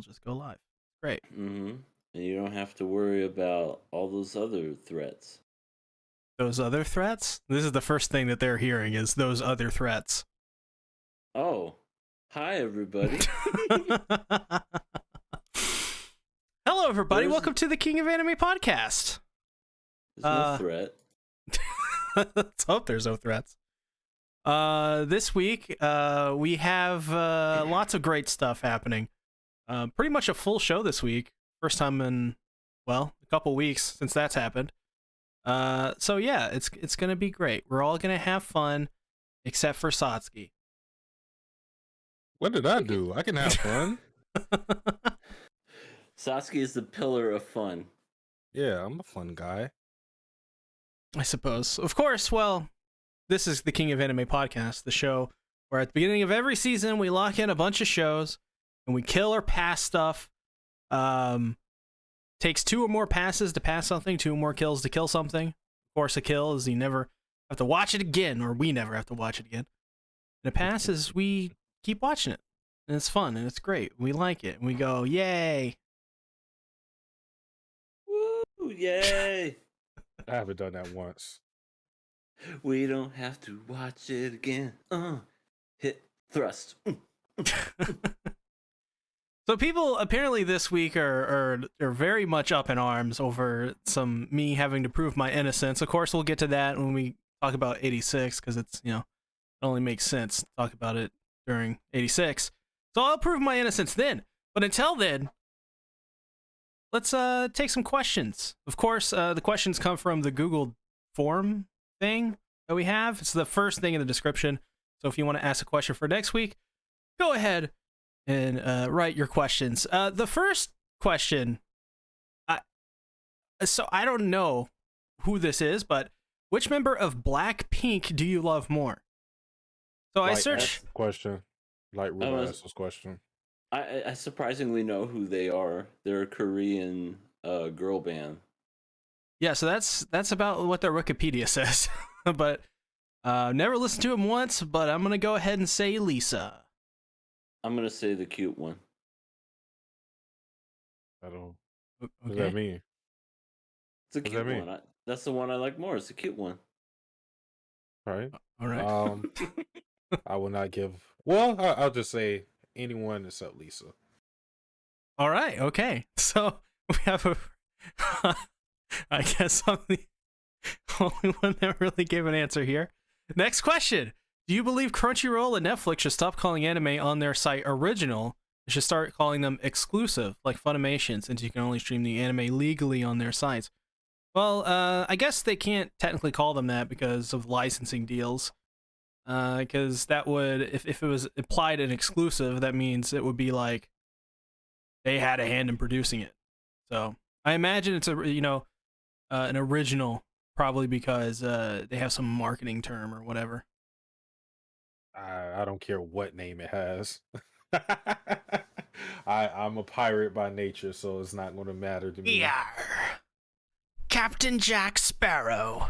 just go live. Great. Mm-hmm. And you don't have to worry about all those other threats. Those other threats? This is the first thing that they're hearing is those other threats. Oh, hi everybody. Hello, everybody. Welcome to the King of Anime podcast. There's no threat. Let's hope there's no threats. This week, we have lots of great stuff happening. Pretty much a full show this week. First time in, well, a couple weeks since that's happened. So yeah, it's gonna be great. We're all gonna have fun, except for Satsuki. What did I do? I can have fun. Satsuki is the pillar of fun. Yeah, I'm a fun guy. I suppose. Of course, well, this is the King of Anime podcast, the show where at the beginning of every season we lock in a bunch of shows and we kill or pass stuff. Takes 2 or more passes to pass something, 2 or more kills to kill something. Of course, a kill is you never have to watch it again, or we never have to watch it again. And a pass is we keep watching it. And it's fun and it's great. We like it. And we go, yay. Woo, yay. I haven't done that once. We don't have to watch it again. Hit thrust. So people apparently this week are very much up in arms over me having to prove my innocence. Of course, we'll get to that when we talk about 86 because it's, it only makes sense to talk about it during 86. So I'll prove my innocence then. But until then, let's take some questions. Of course, the questions come from the Google form thing that we have. It's the first thing in the description. So if you want to ask a question for next week, go ahead and write your questions. The first question, so I don't know who this is, but which member of Blackpink do you love more? So I search question, like Ruben asked this question. I surprisingly know who they are. They're a Korean girl band. Yeah, so that's about what their Wikipedia says. But never listened to them once, but I'm gonna go ahead and say Lisa. I'm gonna say the cute one. I don't. Okay. What does that mean? It's a cute one. That's the one I like more. It's a cute one. Right. All right. I will not give. Well, I'll just say anyone except Lisa. All right. Okay. So we have I guess I'm the only one that really gave an answer here. Next question. Do you believe Crunchyroll and Netflix should stop calling anime on their site original and should start calling them exclusive, like Funimation, since you can only stream the anime legally on their sites? Well, I guess they can't technically call them that because of licensing deals. Because that would, if it was implied an exclusive, that means it would be like they had a hand in producing it. So I imagine it's an original, probably because they have some marketing term or whatever. I don't care what name it has. I'm a pirate by nature, so it's not going to matter to me. Yeah, Captain Jack Sparrow.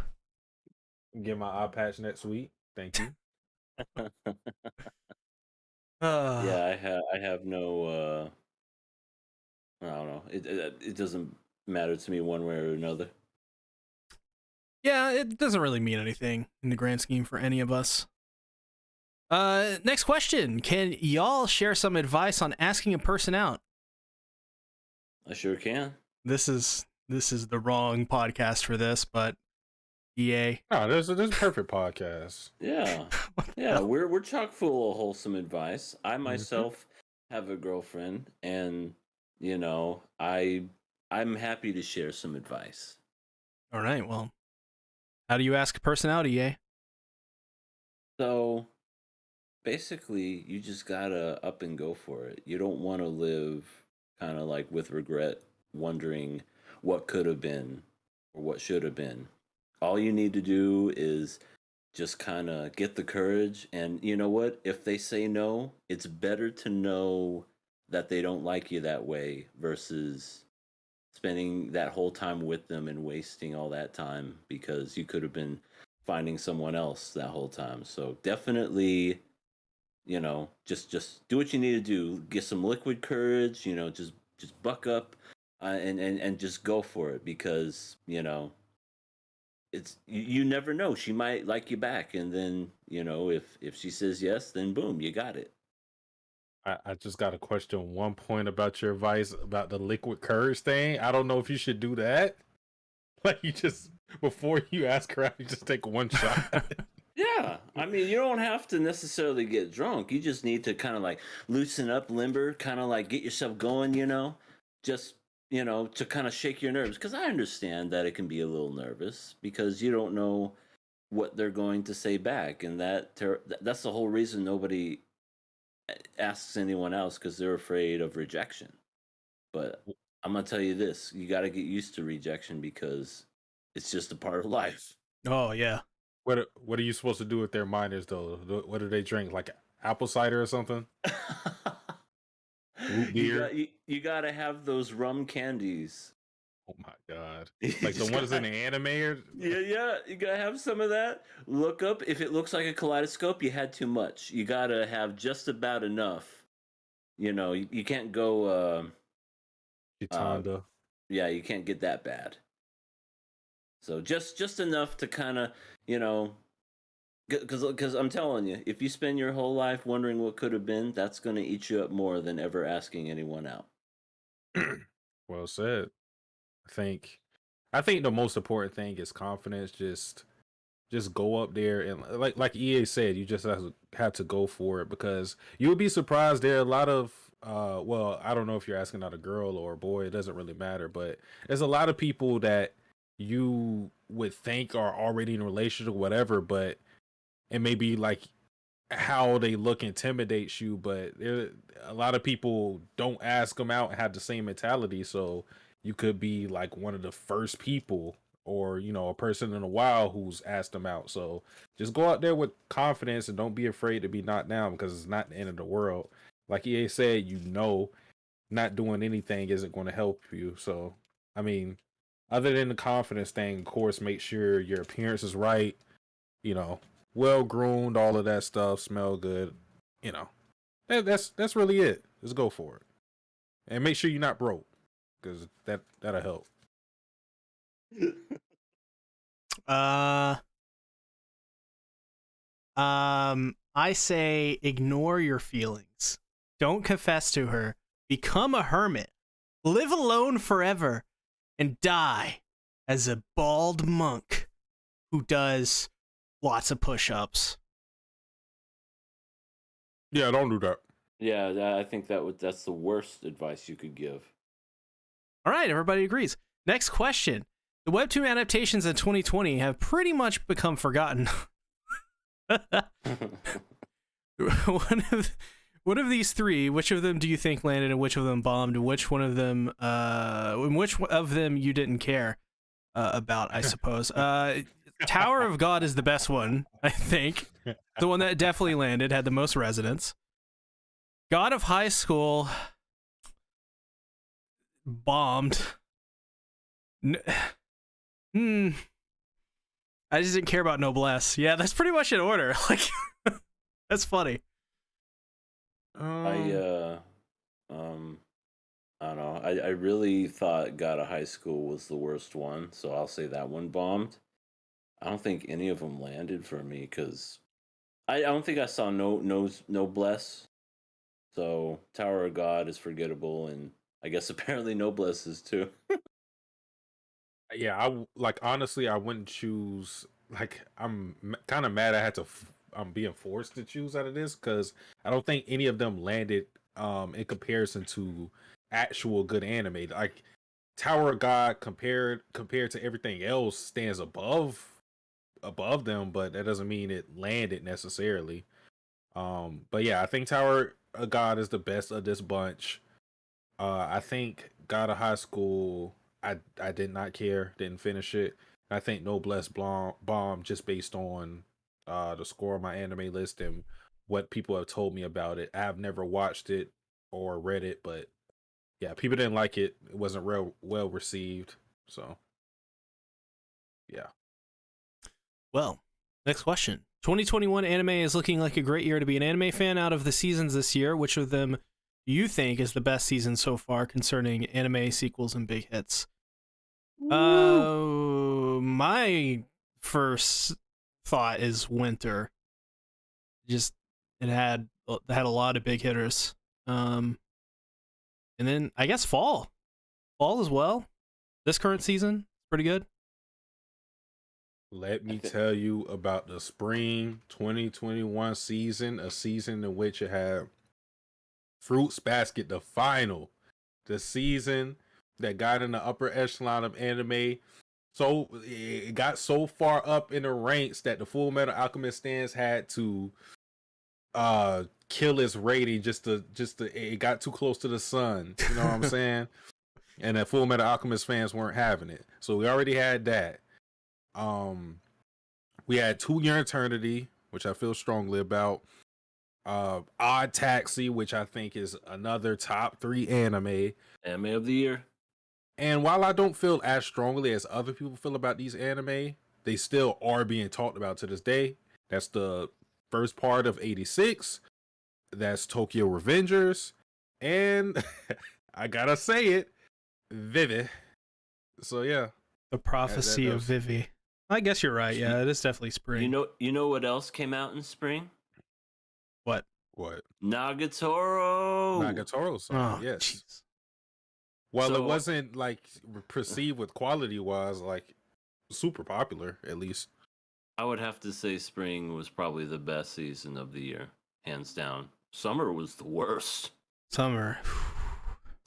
Get my eye patch next week. Thank you. Yeah, I have no. I don't know. It doesn't matter to me one way or another. Yeah, it doesn't really mean anything in the grand scheme for any of us. Next question. Can y'all share some advice on asking a person out? I sure can. This is the wrong podcast for this, but EA. No, there's a perfect podcast. Yeah. Yeah, we're chock full of wholesome advice. I myself have a girlfriend, and I'm happy to share some advice. All right, well, how do you ask a person out, EA? So basically, you just gotta up and go for it. You don't want to live kind of like with regret, wondering what could have been or what should have been. All you need to do is just kind of get the courage. And you know what? If they say no, it's better to know that they don't like you that way versus spending that whole time with them and wasting all that time because you could have been finding someone else that whole time. So definitely, just do what you need to do. Get some liquid courage. Just buck up, and just go for it, because it's you never know. She might like you back, and then if she says yes, then boom, you got it. I just got to question one point about your advice about the liquid courage thing. I don't know if you should do that. Like, you just, before you ask her out, you just take one shot. Yeah, I mean, you don't have to necessarily get drunk. You just need to kind of like loosen up, limber, kind of like get yourself going, just, to kind of shake your nerves. Because I understand that it can be a little nervous because you don't know what they're going to say back. And that's the whole reason nobody asks anyone else, because they're afraid of rejection. But I'm going to tell you this, you got to get used to rejection, because it's just a part of life. Oh yeah. What are you supposed to do with their minors though? What do they drink? Like apple cider or something? Root beer? You got to have those rum candies. Oh my god! Like the ones in the anime? Or... Yeah, you gotta have some of that. Look up if it looks like a kaleidoscope. You had too much. You gotta have just about enough. You can't go. Chitanda. Yeah, you can't get that bad. So just enough to kind of because I'm telling you, if you spend your whole life wondering what could have been, that's gonna eat you up more than ever asking anyone out. Well said. I think the most important thing is confidence. Just go up there and like EA said, you just have to go for it, because you would be surprised. There are a lot of well, I don't know if you're asking out a girl or a boy, it doesn't really matter, but there's a lot of people that you would think are already in a relationship or whatever, but it may be like how they look intimidates you, but a lot of people don't ask them out and have the same mentality, so you could be like one of the first people, or a person in a while who's asked them out. So just go out there with confidence and don't be afraid to be knocked down, because it's not the end of the world. Like EA said, not doing anything isn't going to help you. So I mean, other than the confidence thing, of course, make sure your appearance is right, well groomed, all of that stuff, smell good, that's really it. Just go for it, and make sure you're not broke, because that'll help. I say ignore your feelings. Don't confess to her. Become a hermit. Live alone forever and die as a bald monk who does lots of push-ups. Yeah, don't do that. Yeah, I think that's the worst advice you could give. All right, everybody agrees. Next question. The Webtoon adaptations in 2020 have pretty much become forgotten. One of these three, which of them do you think landed and which of them bombed, and which of them you didn't care about, I suppose? Tower of God is the best one, I think. The one that definitely landed, had the most resonance. God of High School bombed. I just didn't care about Noblesse. Yeah, that's pretty much in order. Like, that's funny. I don't know. I really thought God of High School was the worst one, so I'll say that one bombed. I don't think any of them landed for me, because I don't think I saw no bless. So Tower of God is forgettable, and I guess apparently Noblesse is too. Yeah, honestly, I wouldn't choose. Like, I'm kind of mad I had to. I'm being forced to choose out of this, because I don't think any of them landed in comparison to actual good anime. Like, Tower of God compared to everything else stands above them, but that doesn't mean it landed necessarily. But yeah, I think Tower of God is the best of this bunch. I think God of High School, I did not care, didn't finish it. I think Noblesse bomb just based on the score on my anime list and what people have told me about it. I have never watched it or read it, but yeah, people didn't like it. It wasn't real well received. So yeah. Well, next question. 2021 anime is looking like a great year to be an anime fan. Out of the seasons this year, which of them you think is the best season so far concerning anime sequels and big hits? My first thought is Winter. Just it had a lot of big hitters. And then I guess Fall as well. This current season, pretty good. Let me tell you about the spring 2021 season, a season in which it had Fruits Basket, the final, the season that got in the upper echelon of anime. So it got so far up in the ranks that the Full Metal Alchemist stands had to kill its rating just to it got too close to the sun. You know what I'm saying? And the Full Metal Alchemist fans weren't having it. So we already had that. We had To Your Eternity, which I feel strongly about. Odd Taxi, which I think is another top 3 anime of the year. And while I don't feel as strongly as other people feel about these anime, they still are being talked about to this day. That's the first part of 86. That's Tokyo Revengers. And I gotta say it, Vivi. So yeah. The Prophecy of Vivi. I guess you're right. Yeah, it is definitely spring. You know what else came out in spring? What? Nagatoro song, yes. Geez. Well, it wasn't like perceived with quality wise, like super popular, at least. I would have to say spring was probably the best season of the year, hands down. Summer was the worst. Summer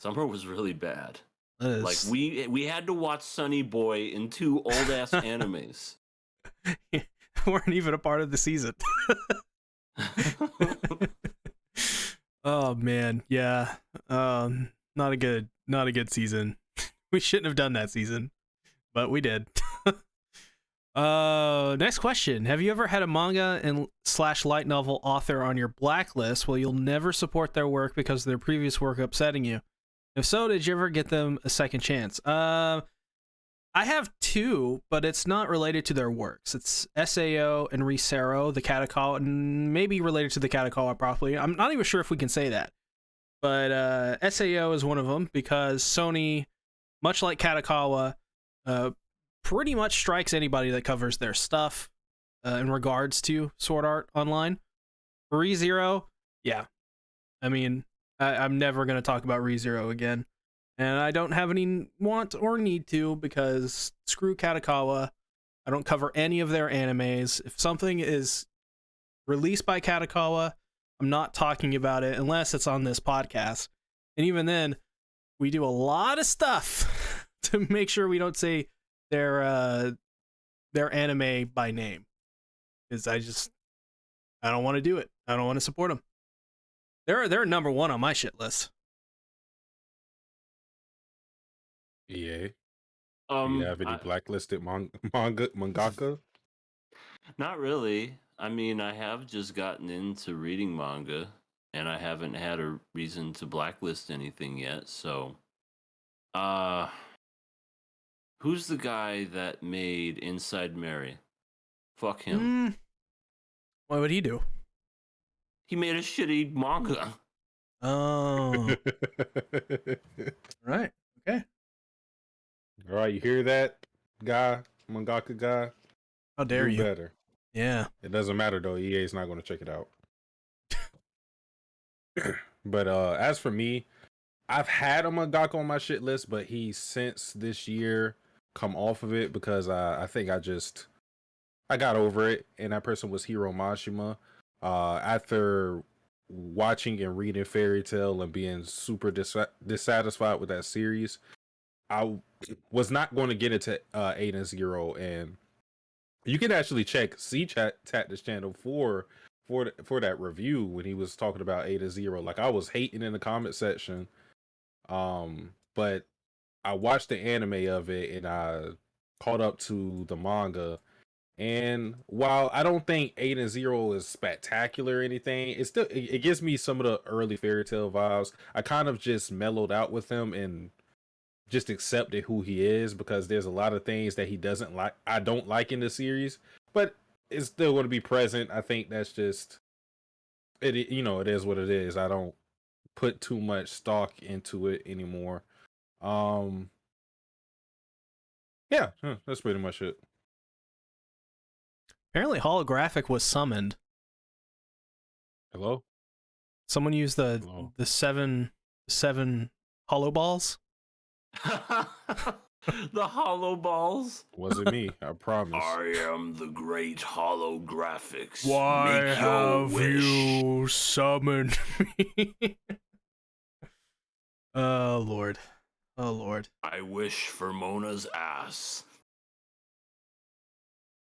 was really bad. Is... Like we had to watch Sunny Boy in 2 old ass animes. Weren't even a part of the season. Oh man, yeah. Not a good season. We shouldn't have done that season, but we did. Next question. Have you ever had a manga and / light novel author on your blacklist? Well, you'll never support their work because of their previous work upsetting you. If so, did you ever get them a second chance? I have 2, but it's not related to their works. It's Sao and Risero, the Katakawa, and maybe related to the Katakawa properly. I'm not even sure if we can say that. But Sao is one of them because Sony, much like Katakawa, pretty much strikes anybody that covers their stuff in regards to Sword Art Online. ReZero, yeah. I mean, I'm never going to talk about ReZero again. And I don't have any want or need to because screw Katakawa. I don't cover any of their animes. If something is released by Katakawa, I'm not talking about it unless it's on this podcast. And even then, we do a lot of stuff to make sure we don't say their anime by name. Because I don't want to do it. I don't want to support them. They're number 1 on my shit list. Yeah. Do you have any blacklisted mangaka? Not really. I mean, I have just gotten into reading manga, and I haven't had a reason to blacklist anything yet. So, who's the guy that made Inside Mary? Fuck him. What would he do? He made a shitty manga. Oh. Right. Okay. All right, you hear that, guy, mangaka guy? How dare you? Better. Yeah. It doesn't matter though. EA is not going to check it out. But as for me, I've had a mangaka on my shit list, but he since this year come off of it because I think I got over it, and that person was Hiro Mashima. After watching and reading Fairy Tail and being super dissatisfied with that series, I was not going to get into 8 and 0, and you can actually check SeaTactics channel for that review when he was talking about 8 and 0. Like, I was hating in the comment section, but I watched the anime of it and I caught up to the manga. And while I don't think 8 and 0 is spectacular or anything, it gives me some of the early Fairy Tail vibes. I kind of just mellowed out with him and just accepted who he is because there's a lot of things that he doesn't like. I don't like in the series, but it's still going to be present. I think that's just it. It is what it is. I don't put too much stock into it anymore. Um, yeah, that's pretty much it. Apparently, holographic was summoned. Hello. Someone used Hello? the seven hollow balls. The hollow balls. Wasn't me. I promise. I am the great holographics. Why Make your have wish. you summoned me? Oh Lord. Oh Lord. I wish for Mona's ass.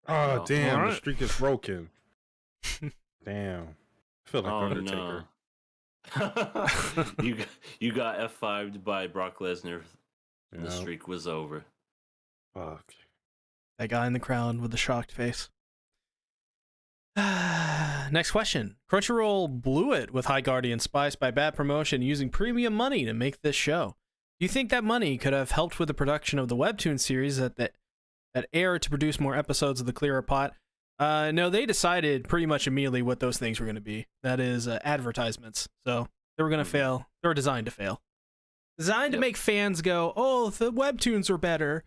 Oh, No. damn. The Alright. streak is broken. Damn. I feel like Oh Undertaker. no. you got F5'd by Brock Lesnar. And the Yeah. streak was over. Fuck. That guy in the crowd with the shocked face. Next question. Crunchyroll blew it with High Guardian spiced by bad promotion using premium money to make this show. Do you think that money could have helped with the production of the webtoon series that aired to produce more episodes of The Clearer Pot? No, they decided pretty much immediately what those things were going to be. That is advertisements. So they were going to fail. They were designed to fail. Designed to make fans go, oh, the webtoons are better.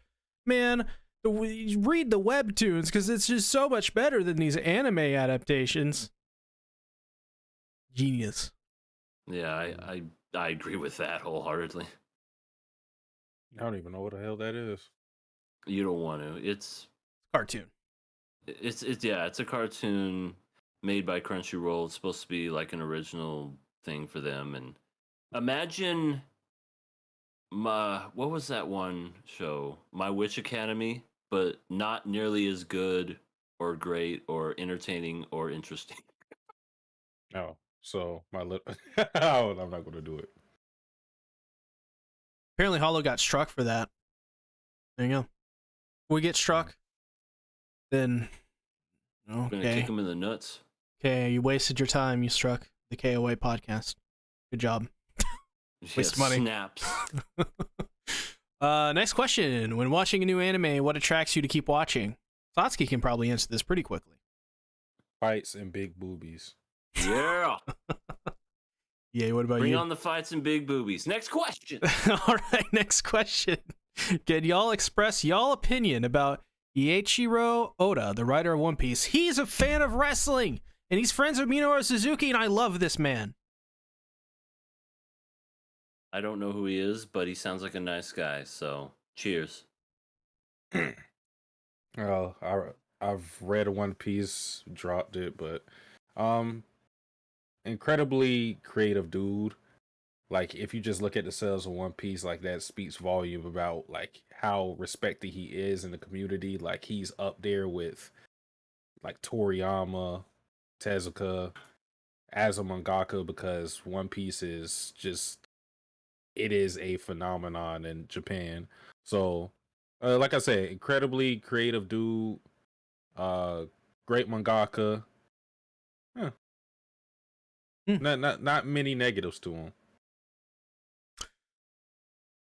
Man, read the webtoons because it's just so much better than these anime adaptations. Genius. Yeah, I agree with that wholeheartedly. I don't even know what the hell that is. You don't want to. It's Cartoon. it's a cartoon made by Crunchyroll. It's supposed to be like an original thing for them. And imagine what was that one show? My Witch Academy, but not nearly as good or great or entertaining or interesting. Oh, so my lip. Oh, I'm not going to do it. Apparently, Hollow got struck for that. There you go. We get struck, then Gonna okay. kick him in the nuts. Okay, you wasted your time. You struck the KOA podcast. Good job. Waste Yeah, money. Snaps. Next question. When watching a new anime, what attracts you to keep watching? Satsuki can probably answer this pretty quickly. Fights and big boobies. Yeah. Yeah, what about Bring you? on the fights and big boobies. Next question. All right, next question. Can y'all express y'all opinion about Eiichiro Oda, the writer of One Piece? He's a fan of wrestling, and he's friends with Minoru Suzuki, and I love this man. I don't know who he is, but he sounds like a nice guy. So, cheers. Well, I've read One Piece, dropped it, but incredibly creative dude. Like, if you just look at the sales of One Piece, like, that speaks volume about like how respected he is in the community. Like, he's up there with like Toriyama, Tezuka as a mangaka, because One Piece is just, it is a phenomenon in Japan. So like I said, incredibly creative dude, great mangaka. Yeah. Not many negatives to him.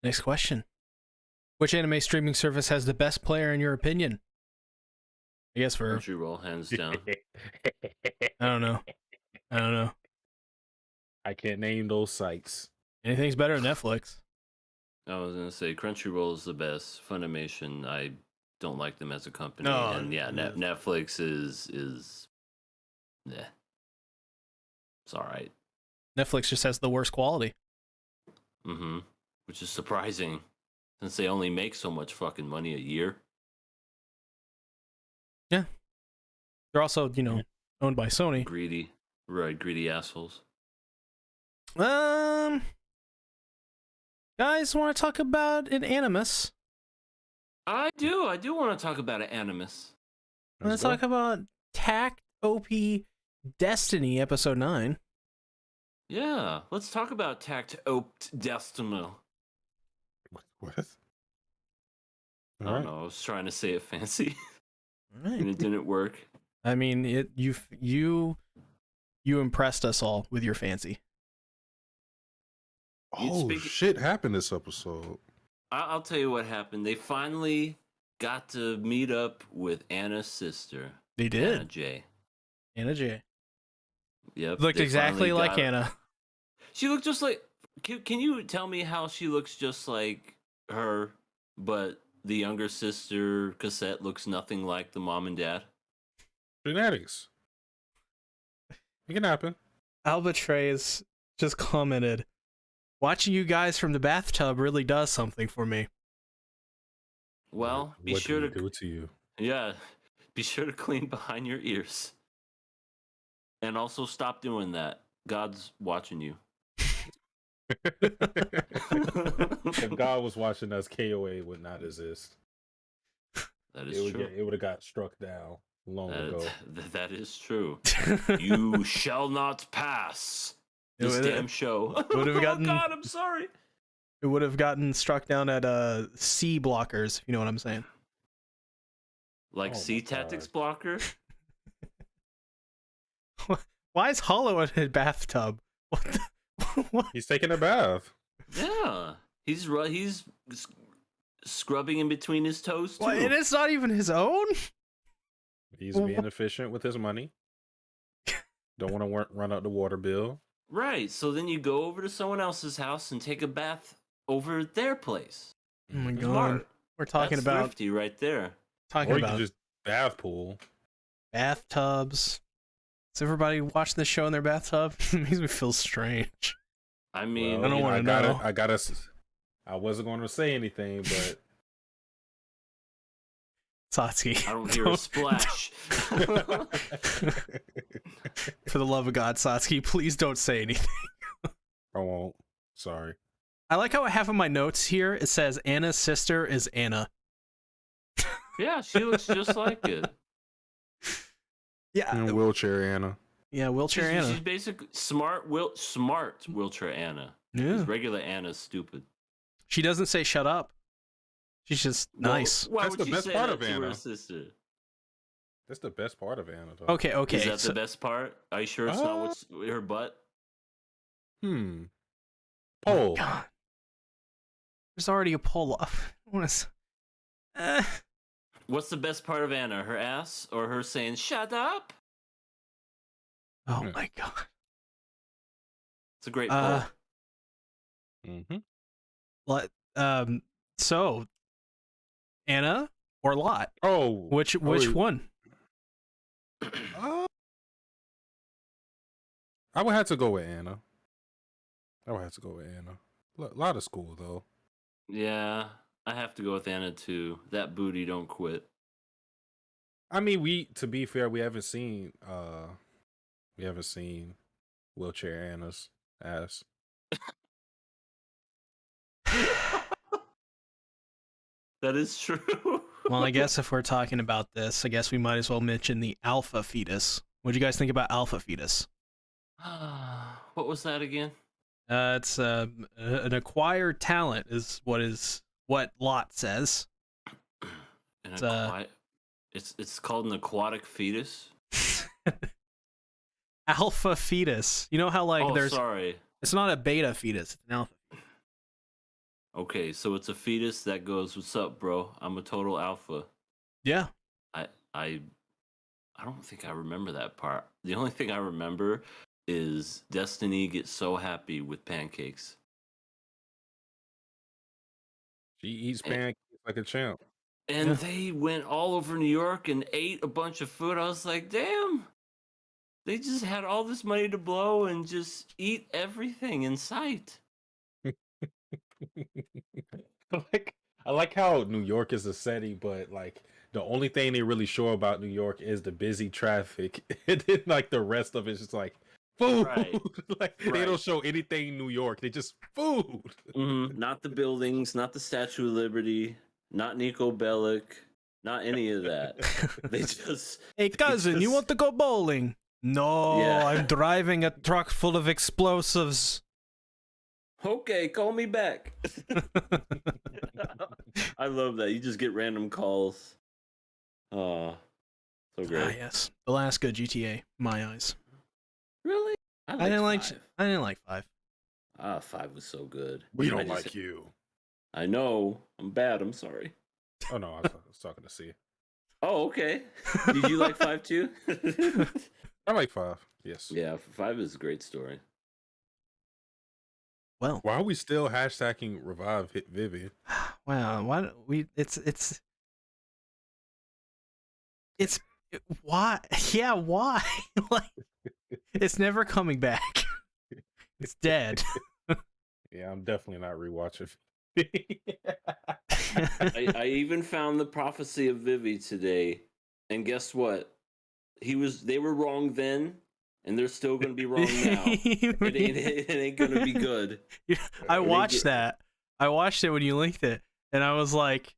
Next question. Which anime streaming service has the best player in your opinion? I guess for Crunchyroll, hands down. I don't know. I can't name those sites. Anything's better than Netflix. I was gonna say Crunchyroll is the best. Funimation, I don't like them as a company. No, and yeah, Netflix is yeah. It's all right. Netflix just has the worst quality. Mm-hmm. Which is surprising, since they only make so much fucking money a year. Yeah. They're also, owned by Sony. Greedy assholes. Guys, want to talk about an animus? I do want to talk about an animus. Let's talk about Takt Op. Destiny, episode 9. Yeah, let's talk about Takt Op.destiny. What? I don't know. I was trying to say it fancy, All and right. it didn't work. I mean, you impressed us all with your fancy. Oh, shit happened this episode. I'll tell you what happened. They finally got to meet up with Anna's sister. They Anna did. J. Anna J. Yep. Looked they exactly finally like got her. Anna. She looked just like. Can you tell me how she looks just like her, but the younger sister Cassette looks nothing like the mom and dad? Genetics. It can happen. Alba Trey's just commented, watching you guys from the bathtub really does something for me. Well, be what sure did to we do to you? yeah, be sure to clean behind your ears, and also stop doing that. God's watching you. If God was watching us, KOA would not exist. That is true. It would have got struck down long ago. That is true. You shall not pass this damn show. Would've gotten- Oh God, I'm sorry. It would have gotten struck down at C blockers, if you know what I'm saying. Like Oh my SeaTactics God. blocker. Why is Hollow in a bathtub? What the, what? He's taking a bath. Yeah, he's scrubbing in between his toes too. What? And it's not even his own? He's being efficient with his money. Don't want to run out the water bill. Right. So then you go over to someone else's house and take a bath over their place. Oh my God. Smart. We're talking That's about thrifty right there. talking Or you about can just bath pool. bathtubs. Is everybody watching this show in their bathtub? It makes me feel strange. I mean, I don't wanna know. I wasn't going to say anything, but Satsuki. I don't hear a splash. For the love of God, Satsuki, please don't say anything. I won't. Sorry. I like how I have in my notes here, it says Anna's sister is Anna. Yeah, she looks just like it. Yeah. In wheelchair Anna. Yeah, wheelchair Anna. She's basically smart wheelchair Anna. Yeah. 'Cause regular Anna's stupid. She doesn't say shut up. She's just nice. Why That's would the you best say part that of to her Anna. sister? That's the best part of Anna, though. Okay, okay. Is that so- the best part? Are you sure it's not what's her butt? Poll. God. There's already a poll up. What's the best part of Anna? Her ass or her saying "shut up"? Oh Yeah. my God. It's a great poll. Mm-hmm. So Anna or Lot? Oh. Which one? I would have to go with Anna. A lot of school, though. Yeah, I have to go with Anna too. That booty don't quit. I mean, to be fair, we haven't seen wheelchair Anna's ass. That is true. Well, I guess if we're talking about this, I guess we might as well mention the alpha fetus. What do you guys think about alpha fetus? What was that again? It's an acquired talent, is what Lot says. It's called an aquatic fetus. Alpha fetus. You know how there's sorry. it's not a beta fetus, it's an alpha. Okay, so it's a fetus that goes, "What's up, bro? I'm a total alpha." Yeah. I don't think I remember that part. The only thing I remember is Destiny gets so happy with pancakes. She eats pancakes like a champ. And Yeah. they went all over New York and ate a bunch of food. I was like, damn. They just had all this money to blow and just eat everything in sight. I like how New York is a city, but like the only thing they really show about New York is the busy traffic, and then like the rest of it's just like food. Right. Like they Right. don't show anything in New York. They just food. Not the buildings, not the Statue of Liberty, not Nico Bellic, not any of that. They just Hey cousin, you want to go bowling? No, Yeah. I'm driving a truck full of explosives. okay, call me back. I love that. You just get random calls. So Ah, great. yes. The last good GTA, my eyes. Really? I didn't like 5. I didn't like 5. 5 was so good. We I don't just- like you. I know. I'm bad. I'm sorry. Oh no, I was talking to C. Oh, okay. Did you like 5 too? I like 5. Yes. Yeah, 5 is a great story. Well, Why are we still hashtagging revive hit Vivi? wow. Why don't we? It's why? Yeah, why? Like, it's never coming back. It's dead. Yeah, I'm definitely not rewatching. I even found the prophecy of Vivi today, and guess what? They were wrong then, and they're still going to be wrong now. It ain't going to be good. I watched that. I watched it when you linked it, and I was like,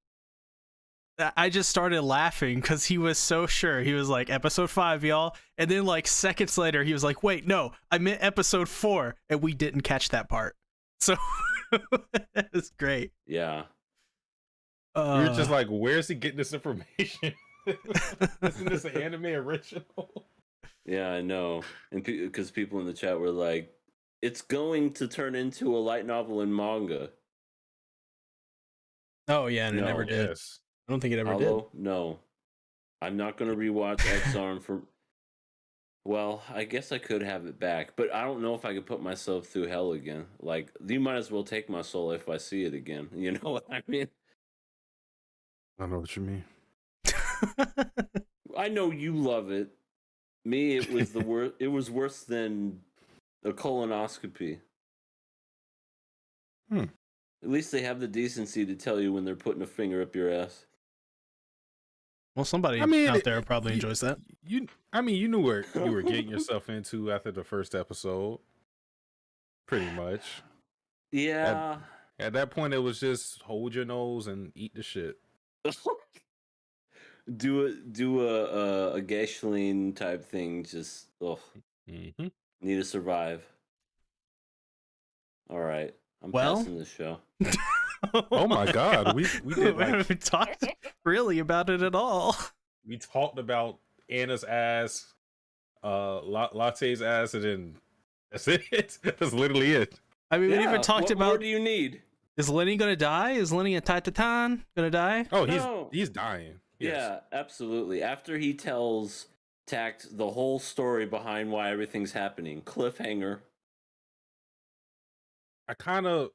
I just started laughing because he was so sure. He was like, episode 5, y'all. And then, like, seconds later, he was like, wait, no, I meant episode 4. And we didn't catch that part. So, that was great. Yeah. You're just like, where's he getting this information? Isn't this an anime original? Yeah, I know. And because people in the chat were like, it's going to turn into a light novel and manga. Oh, yeah, and it never did. Yes. I don't think it ever did. No. I'm not going to rewatch X-Arm for... Well, I guess I could have it back, but I don't know if I could put myself through hell again. Like, you might as well take my soul if I see it again. You know what I mean? I know what you mean. I know you love it. Me, it was the worst. It was worse than a colonoscopy. At least they have the decency to tell you when they're putting a finger up your ass. Well, somebody out there probably enjoys that. You knew where you were getting yourself into after the first episode. Pretty much. Yeah. At that point, it was just hold your nose and eat the shit. do a gasoline type thing. Just Mm-hmm. need to survive. All right, I'm passing this show. Oh my god, we did we haven't talked really about it at all. We talked about Anna's ass, Latte's ass, and then that's it. That's literally it. I mean, we even talked about. What more do you need? Is Lenny gonna die? Is Lenny a Titan gonna die? Oh, he's dying. Yes. Yeah, absolutely. After he tells Takt the whole story behind why everything's happening, cliffhanger. I kind of,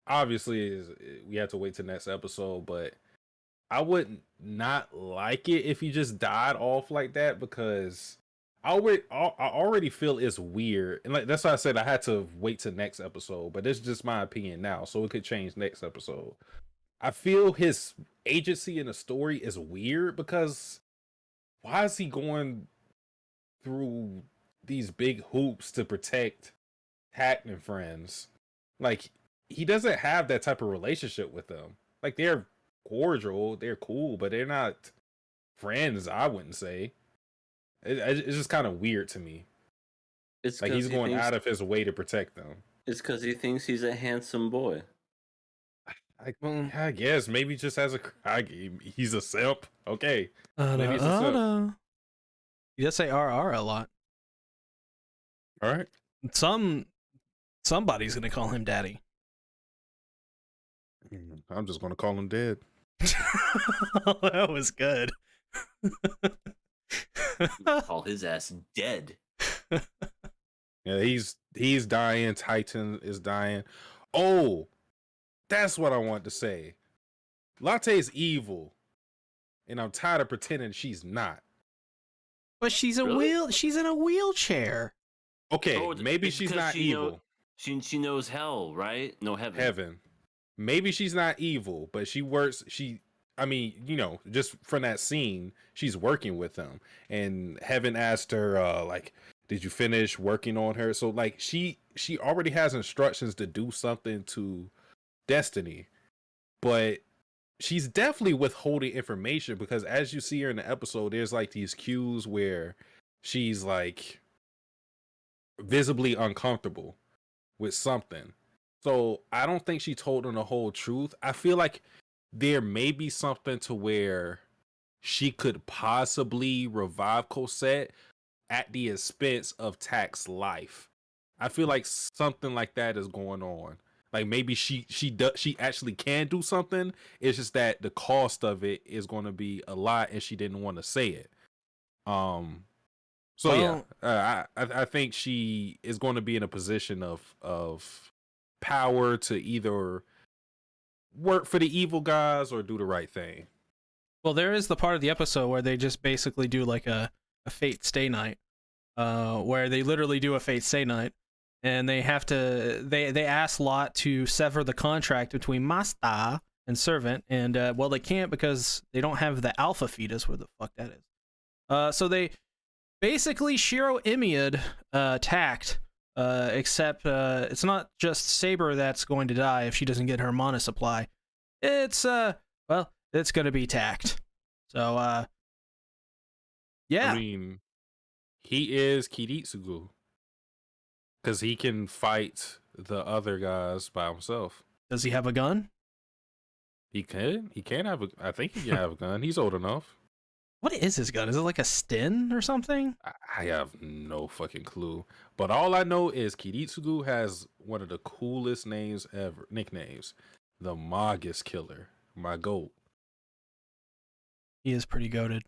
obviously we have to wait till next episode, but I would not like it if he just died off like that, because I already feel it's weird, and like that's why I said I had to wait till next episode. But it's just my opinion now, so it could change next episode. I feel his agency in the story is weird, because why is he going through these big hoops to protect Takt and friends? Like, he doesn't have that type of relationship with them. Like, they're cordial, they're cool, but they're not friends, I wouldn't say. It's just kind of weird to me. It's like he's going out of his way to protect them. It's because he thinks he's a handsome boy. I guess maybe just as he's a simp. Okay, maybe he's a simp. He does say RR a lot. All right. Somebody's gonna call him daddy. I'm just gonna call him dead. That was good. Call his ass dead. Yeah, he's dying. Titan is dying. Oh, that's what I want to say. Latte's evil, and I'm tired of pretending she's not. But she's she's in a wheelchair. Okay, maybe she's not evil. She knows hell, right? No, heaven. Maybe she's not evil, but she works. Just from that scene, she's working with him, and Heaven asked her, like, did you finish working on her? So, like, she already has instructions to do something to Destiny, but she's definitely withholding information, because as you see her in the episode, there's like these cues where she's like visibly uncomfortable with something. So I don't think she told him the whole truth. I feel like there may be something to where she could possibly revive Cosette at the expense of Takt's life. I feel like something like that is going on. Like maybe she actually can do something. It's just that the cost of it is going to be a lot, and she didn't want to say it. So I think she is going to be in a position of power to either work for the evil guys or do the right thing. Well, there is the part of the episode where they just basically do like a fate stay night, where they literally do a fate stay night, and they have to they ask Lot to sever the contract between master and servant, and well, they can't because they don't have the alpha fetus, where the fuck that is. So they basically Shiro Emiad Takt, except it's not just Saber that's going to die if she doesn't get her mana supply. It's it's gonna be Takt. So yeah. I mean, he is Kiritsugu because he can fight the other guys by himself. Does he have a gun? He can have I think he can have a gun. He's old enough. What is his gun? Is it like a Sten or something? I have no fucking clue. But all I know is Kiritsugu has one of the coolest nicknames, the Magus Killer, my goat. He is pretty goated.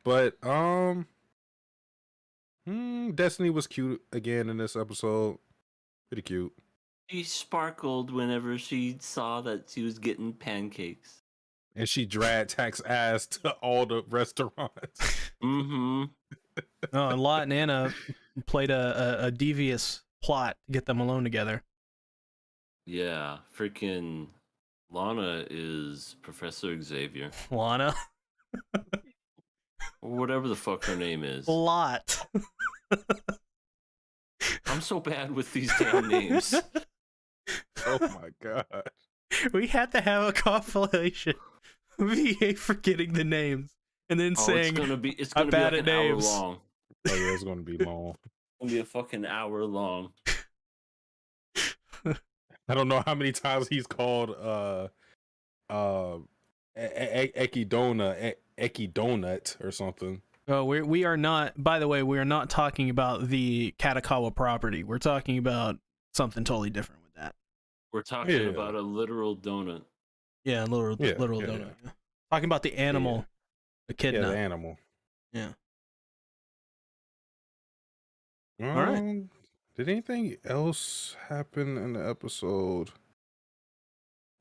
But Destiny was cute again in this episode. Pretty cute. She sparkled whenever she saw that she was getting pancakes. And she dragged Takt's ass to all the restaurants. Mm-hmm. Oh, and Lot and Anna played a devious plot to get them alone together. Yeah, freaking Lana is Professor Xavier. Lana? Or whatever the fuck her name is. Lot. I'm so bad with these damn names. Oh my god. We had to have a compilation of EA forgetting the names and then saying, it's gonna be I'm bad like at an hour names. long. Oh yeah, it's gonna be long. It's gonna be a fucking hour long. I don't know how many times he's called Eki or something. Oh, we are not, by the way, we are not talking about the Katakawa property. We're talking about something totally different with that. We're talking about a literal donut. Yeah, literal donut. Yeah. Talking about the animal, echidna. Yeah, the animal. Yeah. All right. Did anything else happen in the episode?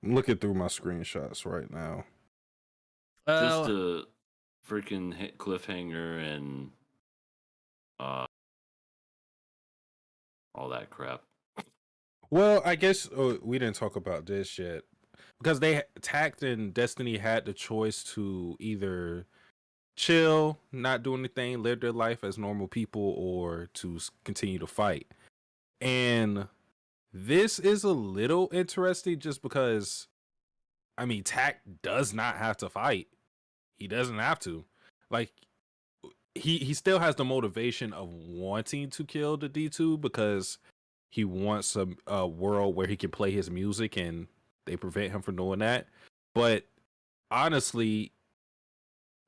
I'm looking through my screenshots right now. Just a freaking cliffhanger and all that crap. Well, I guess we didn't talk about this yet because Takt and Destiny had the choice to either chill, not do anything, live their life as normal people, or to continue to fight. And this is a little interesting just because, I mean, Takt does not have to fight. He doesn't have to. Like, he still has the motivation of wanting to kill the D2 because he wants a world where he can play his music and they prevent him from doing that. But honestly,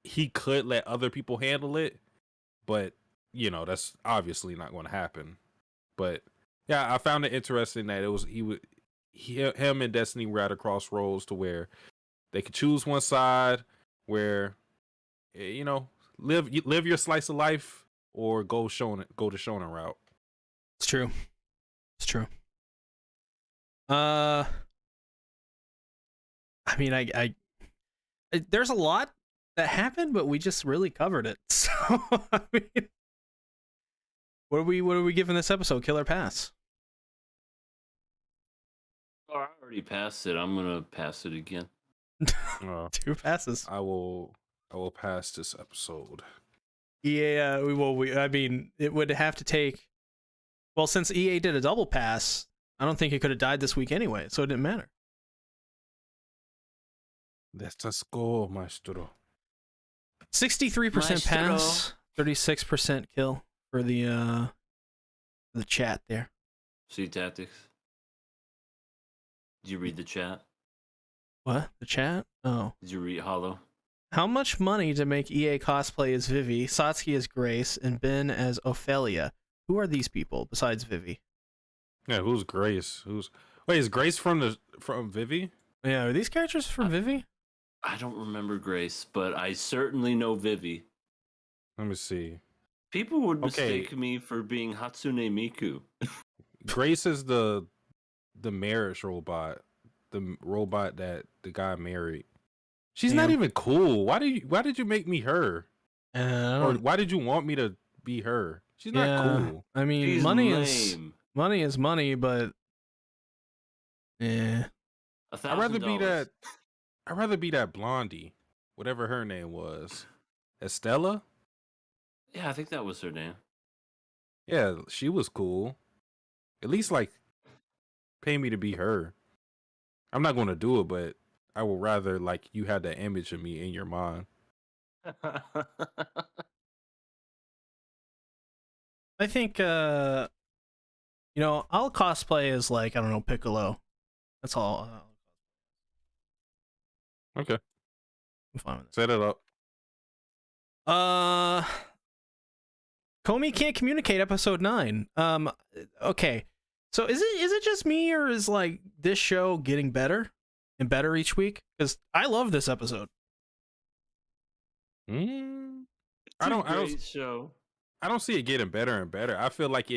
he could let other people handle it, but that's obviously not going to happen. But yeah, I found it interesting that it was him and Destiny were at a crossroads to where they could choose one side, where live your slice of life, or go the shonen route. It's true. It's true. I mean, I there's a lot that happened, but we just really covered it. So I mean, what are we giving this episode? Killer pass. Oh, I already passed it. I'm gonna pass it again. 2 passes. I will pass this episode. Yeah, I mean, it would have to take. Well, since EA did a double pass, I don't think it could have died this week anyway, so it didn't matter. Let's go, maestro. 63% pass, 36% kill for the chat there. SeaTactics. Did you read the chat? What? The chat? Oh. Did you read Hollow? How much money to make EA cosplay as Vivi, Satsuki as Grace, and Ben as Ophelia? Who are these people besides Vivi? Yeah, who's Grace? Wait, is Grace from Vivi? Yeah, are these characters from Vivi? I don't remember Grace, but I certainly know Vivi. Let me see. People would Okay. mistake me for being Hatsune Miku. Grace is the marriage robot, the robot that the guy married. She's not Damn. even cool. Why did you make me her? Or why did you want me to be her? She's not cool. I mean, She's money lame. is money, but yeah. I'd rather be that blondie, whatever her name was. Estella? Yeah, I think that was her name. Yeah, she was cool. At least like pay me to be her. I'm not gonna do it, but I would rather like you had that image of me in your mind. I think I'll cosplay as like, I don't know, Piccolo. That's all. Okay. I'm fine with it. Set it up. Komi Can't Communicate episode 9. Okay. So is it just me, or is like this show getting better and better each week? Because I love this episode. I don't show. I don't see it getting better and better. I feel like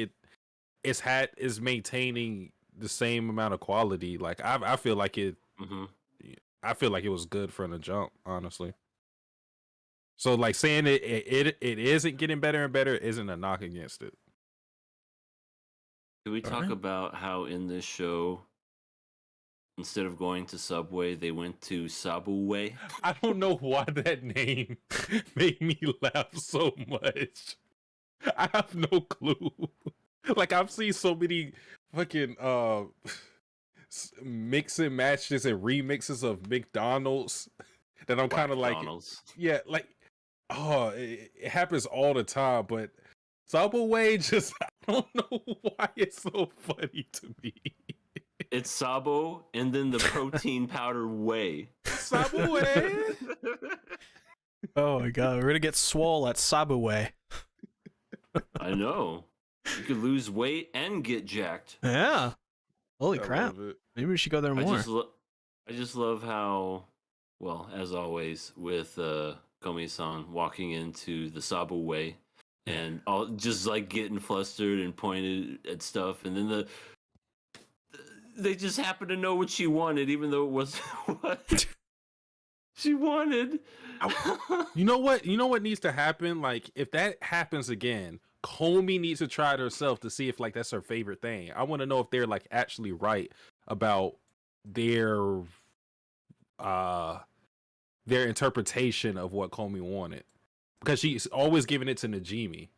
is maintaining the same amount of quality. Like I feel like it. Mm-hmm. I feel like it was good from the jump, honestly. So like saying it isn't getting better and better isn't a knock against it. Can we talk about how in this show, instead of going to Subway, they went to Sabuway? I don't know why that name made me laugh so much. I have no clue. Like I've seen so many fucking mix and matches and remixes of McDonald's that I'm kind of like, yeah, like, oh, it happens all the time. But Subway, just I don't know why it's so funny to me. It's Sabo and then the protein powder whey. Subway. Oh my god, we're gonna get swole at Sabuway. I know. You could lose weight and get jacked. Yeah. Holy crap. Maybe we should go there more. I just love how, well, as always, with Komi-san walking into the Sabuway and all just like getting flustered and pointed at stuff, and then they just happen to know what she wanted, even though it wasn't what she wanted. You know what needs to happen? Like, if that happens again, Komi needs to try it herself to see if like that's her favorite thing. I want to know if they're like actually right about their interpretation of what Komi wanted, because she's always giving it to Najimi.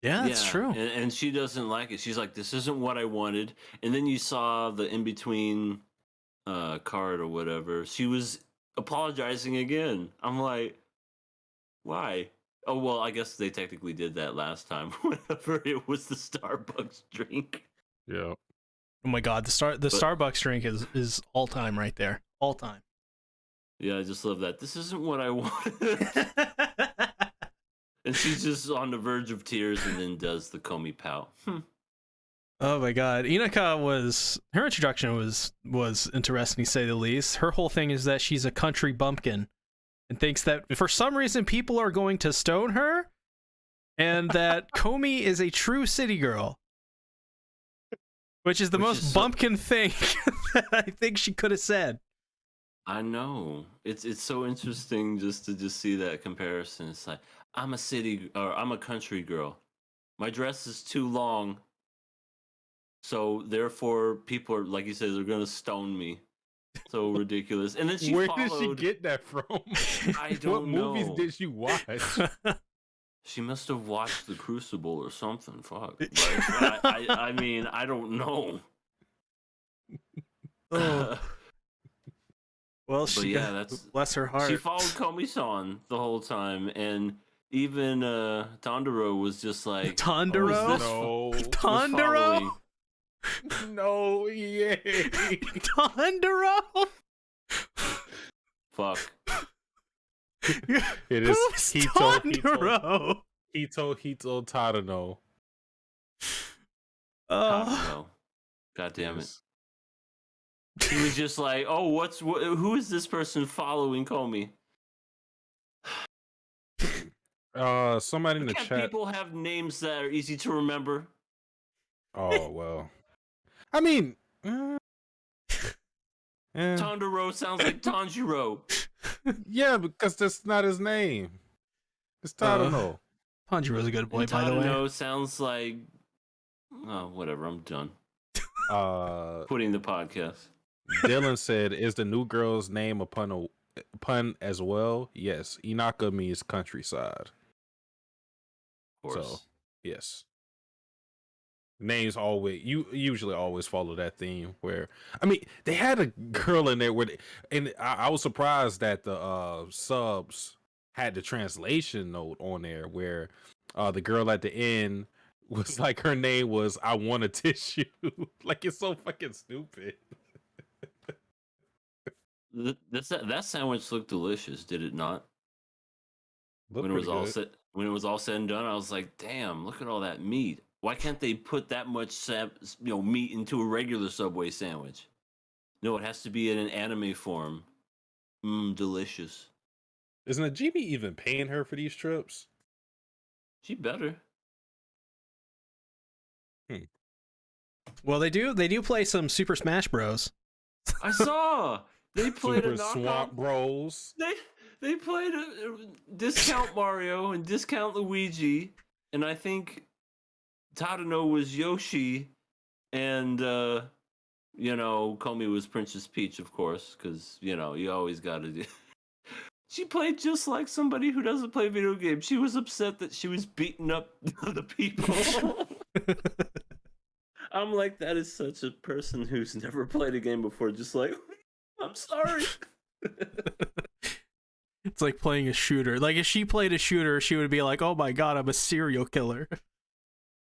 Yeah, that's true. And she doesn't like it. She's like, this isn't what I wanted. And then you saw the in-between card or whatever. She was apologizing again. I'm like, why? Oh, well, I guess they technically did that last time whenever it was the Starbucks drink. Yeah. Oh my god, the Starbucks drink is all time right there. All time. Yeah, I just love that. This isn't what I wanted. And she's just on the verge of tears and then does the Komi pout. Oh my god. Her introduction was interesting to say the least. Her whole thing is that she's a country bumpkin and thinks that for some reason people are going to stone her, and that Komi is a true city girl. Which is the most bumpkin thing that I think she could have said. I know. It's so interesting just to see that comparison. It's like, I'm a country girl. My dress is too long. So therefore people are, like you said, they're gonna stone me. So ridiculous. And then Where did she get that from? I don't know. What movies did she watch? She must have watched The Crucible or something. Fuck. Like, I mean, I don't know. Well, bless her heart. She followed Komi-san the whole time, and even Tandero was just like, Tandero? No. Tandero? No, yay. Tandero? Fuck. It is Tandero. Hito Tadano. Tadano. God damn it. Yes. He was just like, oh, who is this person following Komi? Somebody in the Can't chat. people have names that are easy to remember? Oh well. I mean, Tondero sounds like Tanjiro. yeah, because that's not his name. It's Tadano. Tanjiro's a good boy, And by the way. Tadano sounds like, oh, whatever. I'm done. Uh, Quitting the podcast. Dylan said, "Is the new girl's name a pun as well?" Yes, Inaka means countryside. Of course. So yes, names usually always follow that theme. Where I mean, they had a girl in there and I was surprised that the subs had the translation note on there where the girl at the end was like, her name was "I want a tissue." Like, it's so fucking stupid. That sandwich looked delicious, did it not? When it was all said and done, I was like, "Damn, look at all that meat! Why can't they put that much meat into a regular Subway sandwich? No, it has to be in an anime form. Delicious. Is Najimi even paying her for these trips? She better. Well, they do play some Super Smash Bros. I saw they played Super a knockoff. Swamp Bros. They played a discount Mario and discount Luigi, and I think Tadano was Yoshi, and Komi was Princess Peach, of course, because you always got to do. She played just like somebody who doesn't play video games. She was upset that she was beating up the people. I'm like, that is such a person who's never played a game before, just like, I'm sorry. It's like playing a shooter. Like, if she played a shooter, she would be like, oh my god, I'm a serial killer.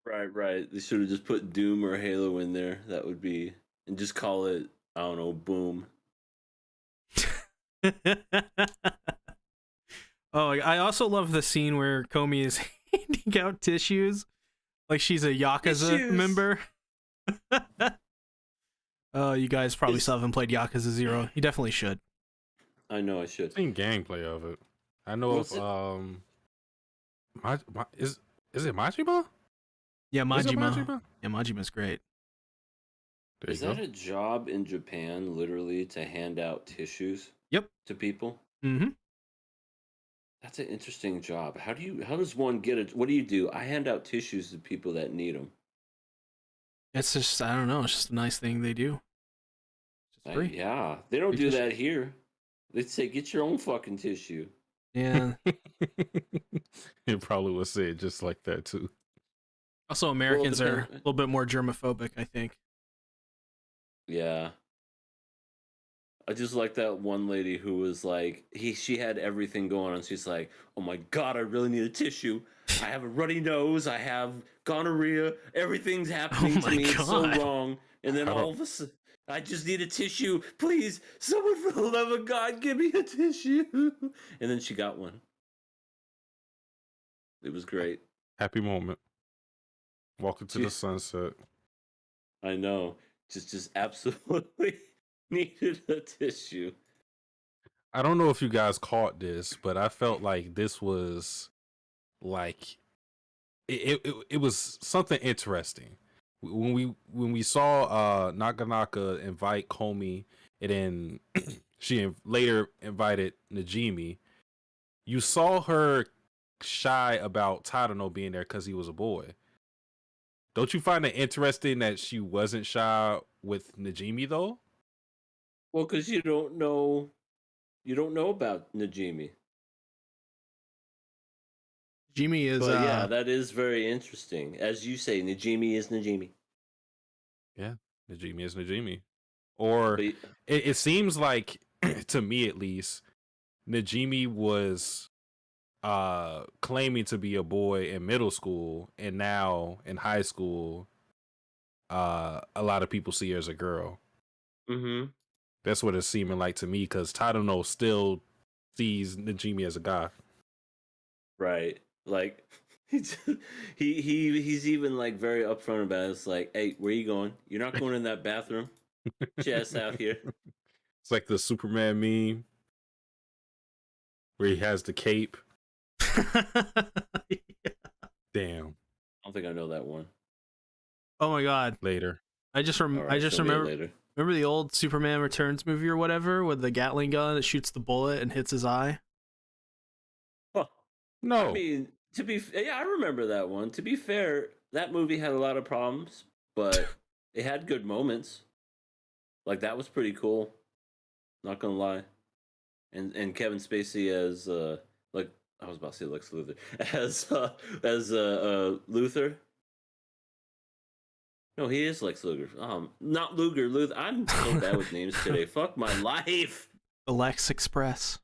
Right. They should have just put Doom or Halo in there. That would be, and just call it, I don't know, Boom. Oh, I also love the scene where Komi is handing out tissues like she's a Yakuza member. You guys probably still haven't played Yakuza 0. You definitely should. I know I should. I've seen gameplay of it. I know What's of is it Majima? Yeah, Is it Majima. Yeah, Majima's great. There Is you go. that a job in Japan, literally, to hand out tissues? Yep. To people? Mm-hmm. That's an interesting job. How does one get it? What do you do? I hand out tissues to people that need them. It's just, I don't know. It's just a nice thing they do. It's free. Yeah, they don't do that here. They say, get your own fucking tissue. Yeah. It probably was said just like that too. Also, Americans are a little bit more germophobic, I think. Yeah. I just like that one lady who was like, she had everything going on. She's like, oh my God, I really need a tissue. I have a runny nose. I have gonorrhea. Everything's happening to me. It's so wrong. And then all of a sudden, I just need a tissue. Please, someone for the love of God, give me a tissue. And then she got one. It was great. Happy moment. Walking to the sunset. I know. Just absolutely needed a tissue. I don't know if you guys caught this, but I felt like this was like it was something interesting. When we saw Naganaka invite Komi, and then she later invited Najimi, you saw her shy about Tadano being there because he was a boy. Don't you find it interesting that she wasn't shy with Najimi though? Well, because you don't know about Najimi. Najimi is, but yeah, that is very interesting. As you say, Najimi is Najimi. Yeah, Najimi is Najimi. Or it seems like, to me at least, Najimi was claiming to be a boy in middle school, and now in high school, a lot of people see her as a girl. Mm-hmm. That's what it's seeming like to me, because Tadano still sees Najimi as a guy. Right. Like, He's even like very upfront about it. It's like, hey, where you going? You're not going in that bathroom. Chest out here. It's like the Superman meme where he has the cape. Damn. I don't think I know that one. Oh my god. Later. I just All right, show me it later. remember the old Superman Returns movie or whatever with the Gatling gun that shoots the bullet and hits his eye? Huh. No. I mean, yeah, I remember that one. To be fair, that movie had a lot of problems, but it had good moments. Like that was pretty cool. Not gonna lie. And Kevin Spacey as like I was about to say Lex Luthor as Luthor. No, he is Lex Luger. Not Luger. Luthor. I'm so bad with names today. Fuck my life. The Lex Express.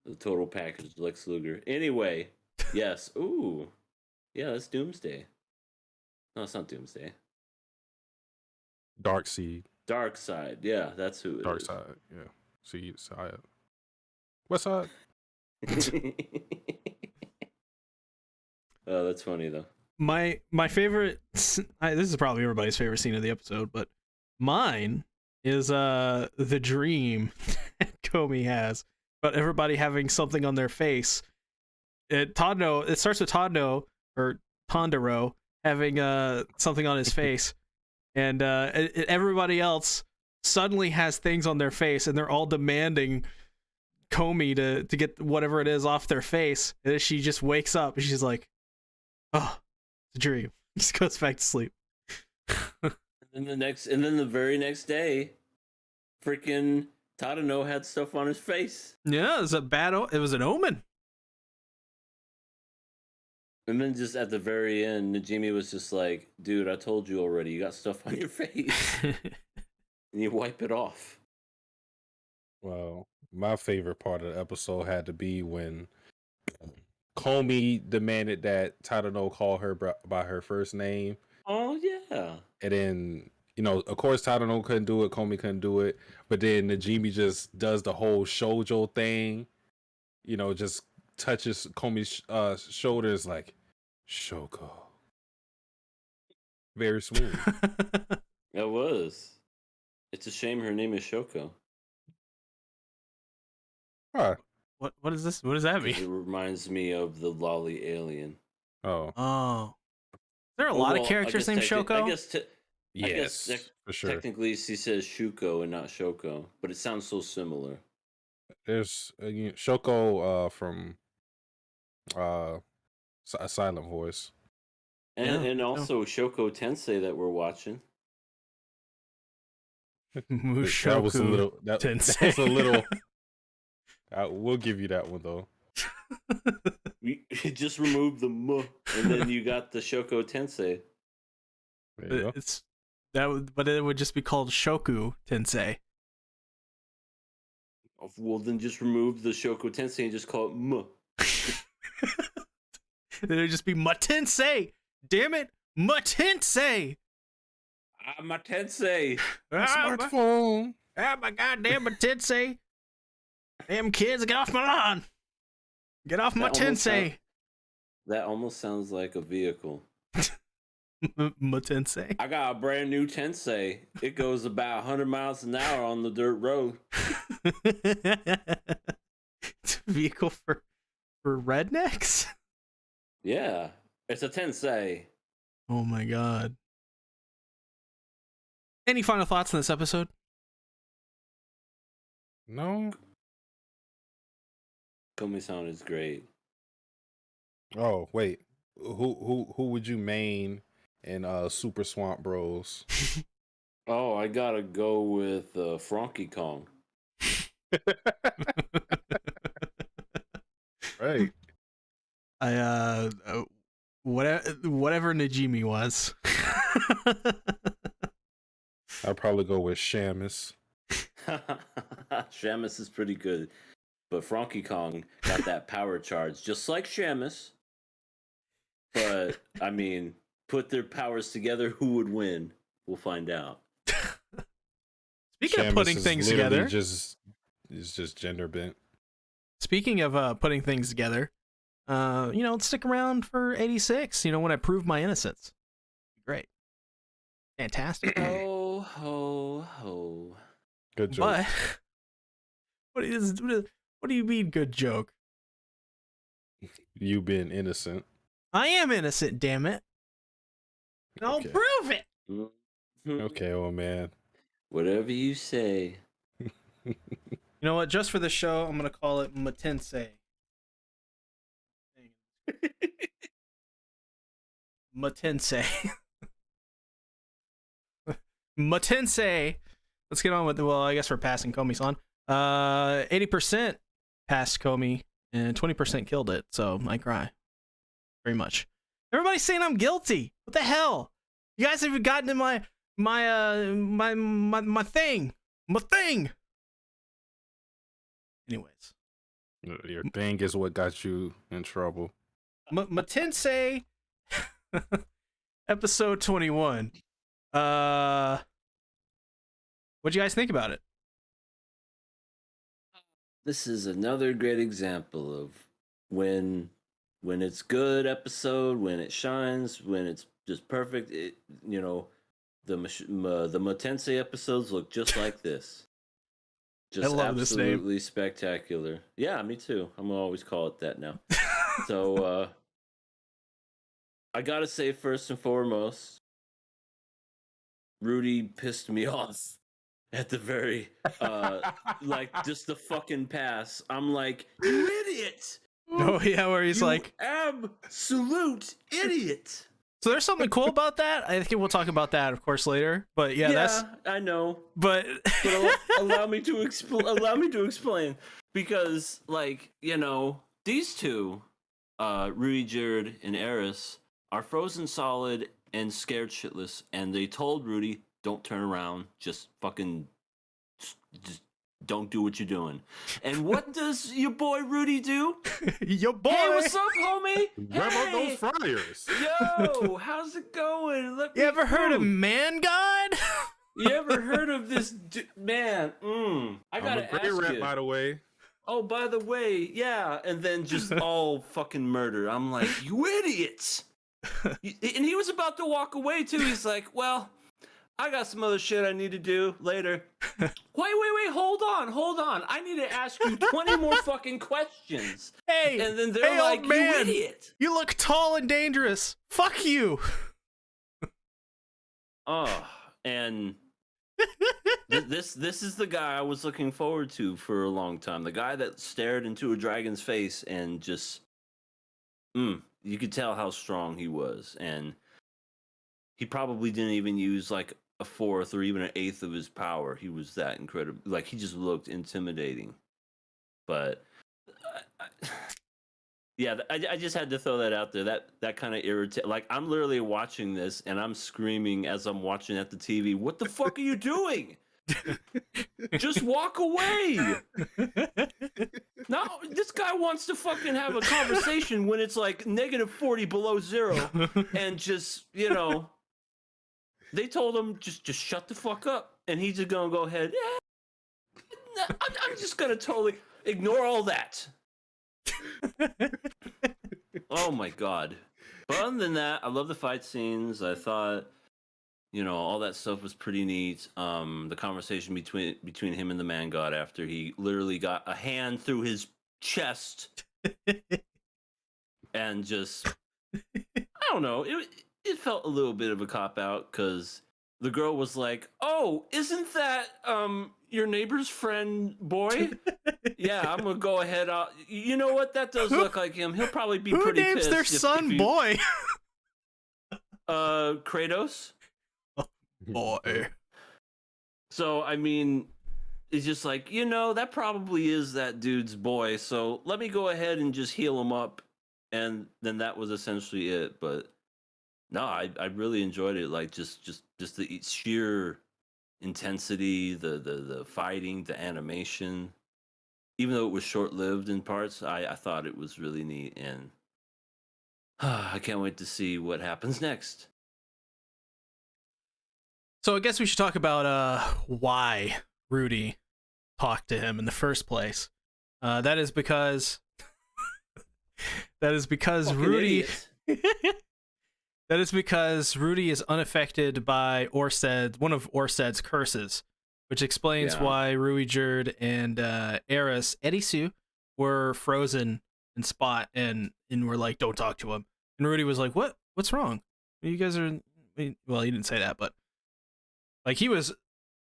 The total package, Lex Luger. Anyway, yes. Ooh, yeah, that's Doomsday. No, it's not Doomsday. Darkseid. Dark Side. Yeah, that's who it Dark is. side. Yeah. See side. What side? Oh, that's funny though. My favorite. This is probably everybody's favorite scene of the episode, but mine is the dream that Komi has about everybody having something on their face. It starts with Tando or Tondero having something on his face, and everybody else suddenly has things on their face, and they're all demanding Komi to get whatever it is off their face. And then she just wakes up and she's like, "Oh, it's a dream." Just goes back to sleep. And then the very next day, freaking Tadano had stuff on his face. Yeah, it was it was an omen. And then just at the very end, Najimi was just like, dude, I told you already, you got stuff on your face. And you wipe it off. Well, my favorite part of the episode had to be when Komi demanded that Tadano call her by her first name. Oh, yeah. And then, of course, Tadano couldn't do it, Komi couldn't do it. But then Najimi just does the whole shoujo thing. Just touches Komi's shoulders like, Shoko. Very smooth. It was. It's a shame her name is Shoko. Huh. What is this? What does that It mean? reminds me of the lolly alien. Oh. Oh. Is there a lot of characters named Shoko? I guess for sure. Technically, she says Shuko and not Shoko, but it sounds so similar. There's Shoko from A Silent Voice. And also Shoko Tensei that we're watching. Mushoku That was a little. That Tensei. was a little. We'll give you that one though. We just removed the "m," and then you got the Shoko Tensei. There you go. But it would just be called Shoku Tensei. Well, then just remove the Shoko Tensei and just call it "m." Then it'd just be Matensei. Damn it, Matensei. My Tensei. Smartphone. My goddamn Matensei. Damn kids, get off my lawn. Get off my Tensei. That almost sounds like a vehicle. Matensei. I got a brand new Tensei. It goes about 100 miles an hour on the dirt road. It's a vehicle for rednecks? Yeah, it's a Tensei. Oh my god. Any final thoughts on this episode? No. Komi-san is great. Oh wait, who would you main in Super Swamp Bros? Oh, I gotta go with Frankie Kong. Right. Whatever Najimi was. I'd probably go with Shamus. Shamus is pretty good. But Frankie Kong got that power charge, just like Shamus. But, I mean, put their powers together, who would win? We'll find out. Speaking Shamus of putting is things literally together. It's just gender bent. Speaking of putting things together, Stick around for 86. When I prove my innocence. Great, fantastic. Ho ho ho. Good joke. But what do you mean, good joke? You being innocent. I am innocent, damn it. And I'll Okay. prove it. Okay, old man. Whatever you say. You know what? Just for the show, I'm gonna call it Matensei. Matensei. Matensei. Let's get on with well, I guess we're passing Komi's on. 80% passed Komi and 20% killed it, so I cry. Very much. Everybody's saying I'm guilty. What the hell? You guys haven't gotten in my thing. My thing. Anyways. Your thing is what got you in trouble. Matensei episode 21. What'd you guys think about it? This is another great example of when it's good episode, when it shines, when it's just perfect. The Matensei episodes look just like this. Just I love this name. Absolutely spectacular. Yeah, me too. I'm gonna always call it that now. So I gotta say, first and foremost, Rudy pissed me off at the very just the fucking pass. I'm like, you idiot! Oh yeah, where he's You like, absolute idiot. so there's something cool about that. I think we'll talk about that, of course, later. But yeah, that's. I know. But Allow me to explain, because these two, Rudy, Jared, and Eris, are frozen solid and scared shitless, and they told Rudy, "Don't turn around, just don't do what you're doing." And what does your boy Rudy do? your boy. Hey, what's up, homie? Grab out those Hey, fryers. yo, how's it going? You ever heard of Man God? You ever heard of this man? I I'm gotta a great ask rep, you. by the way. Oh, by the way, yeah, and then just all fucking murder. I'm like, you idiots! And he was about to walk away too. He's like, well, I got some other shit I need to do later. Wait, hold on. I need to ask you 20 more fucking questions. Hey, And then they're like, old man, you idiot! you look tall and dangerous. Fuck you. Oh, and this is the guy I was looking forward to for a long time. The guy that stared into a dragon's face and just, you could tell how strong he was, and he probably didn't even use like a fourth or even an eighth of his power. He was that incredible. Like, he just looked intimidating. But yeah, I just had to throw that out there. That kind of irritated. Like, I'm literally watching this and I'm screaming as I'm watching at the TV. What the fuck are you doing? Just walk away. No, this guy wants to fucking have a conversation when it's like -40 below zero, and just they told him just shut the fuck up, and he's just gonna go ahead. Yeah, I'm just gonna totally ignore all that. Oh my god. But other than that, I love the fight scenes. I thought, all that stuff was pretty neat. The conversation between him and the man god after he literally got a hand through his chest and just, I don't know, it felt a little bit of a cop out, because the girl was like, "Oh, isn't that your neighbor's friend boy?" Yeah, I'm gonna go ahead. You know what? That does look like him. He'll probably be Who pretty names pissed their if son you- Boy? Kratos. Boy. So I mean, it's just like, that probably is that dude's boy. So let me go ahead and just heal him up, and then that was essentially it. But no, I really enjoyed it. Like, just the sheer intensity, the fighting, the animation. Even though it was short-lived in parts, I thought it was really neat, and I can't wait to see what happens next. So I guess we should talk about why Rudy talked to him in the first place. That is because That is because Fucking Rudy. idiots. That is because Rudy is unaffected by Orsted, one of Orsted's curses, which explains Yeah. why Ruijerd and Eris Edisu were frozen in Spot and were like, "Don't talk to him." And Rudy was like, "What? What's wrong? You guys are." Well, he didn't say that, but like he was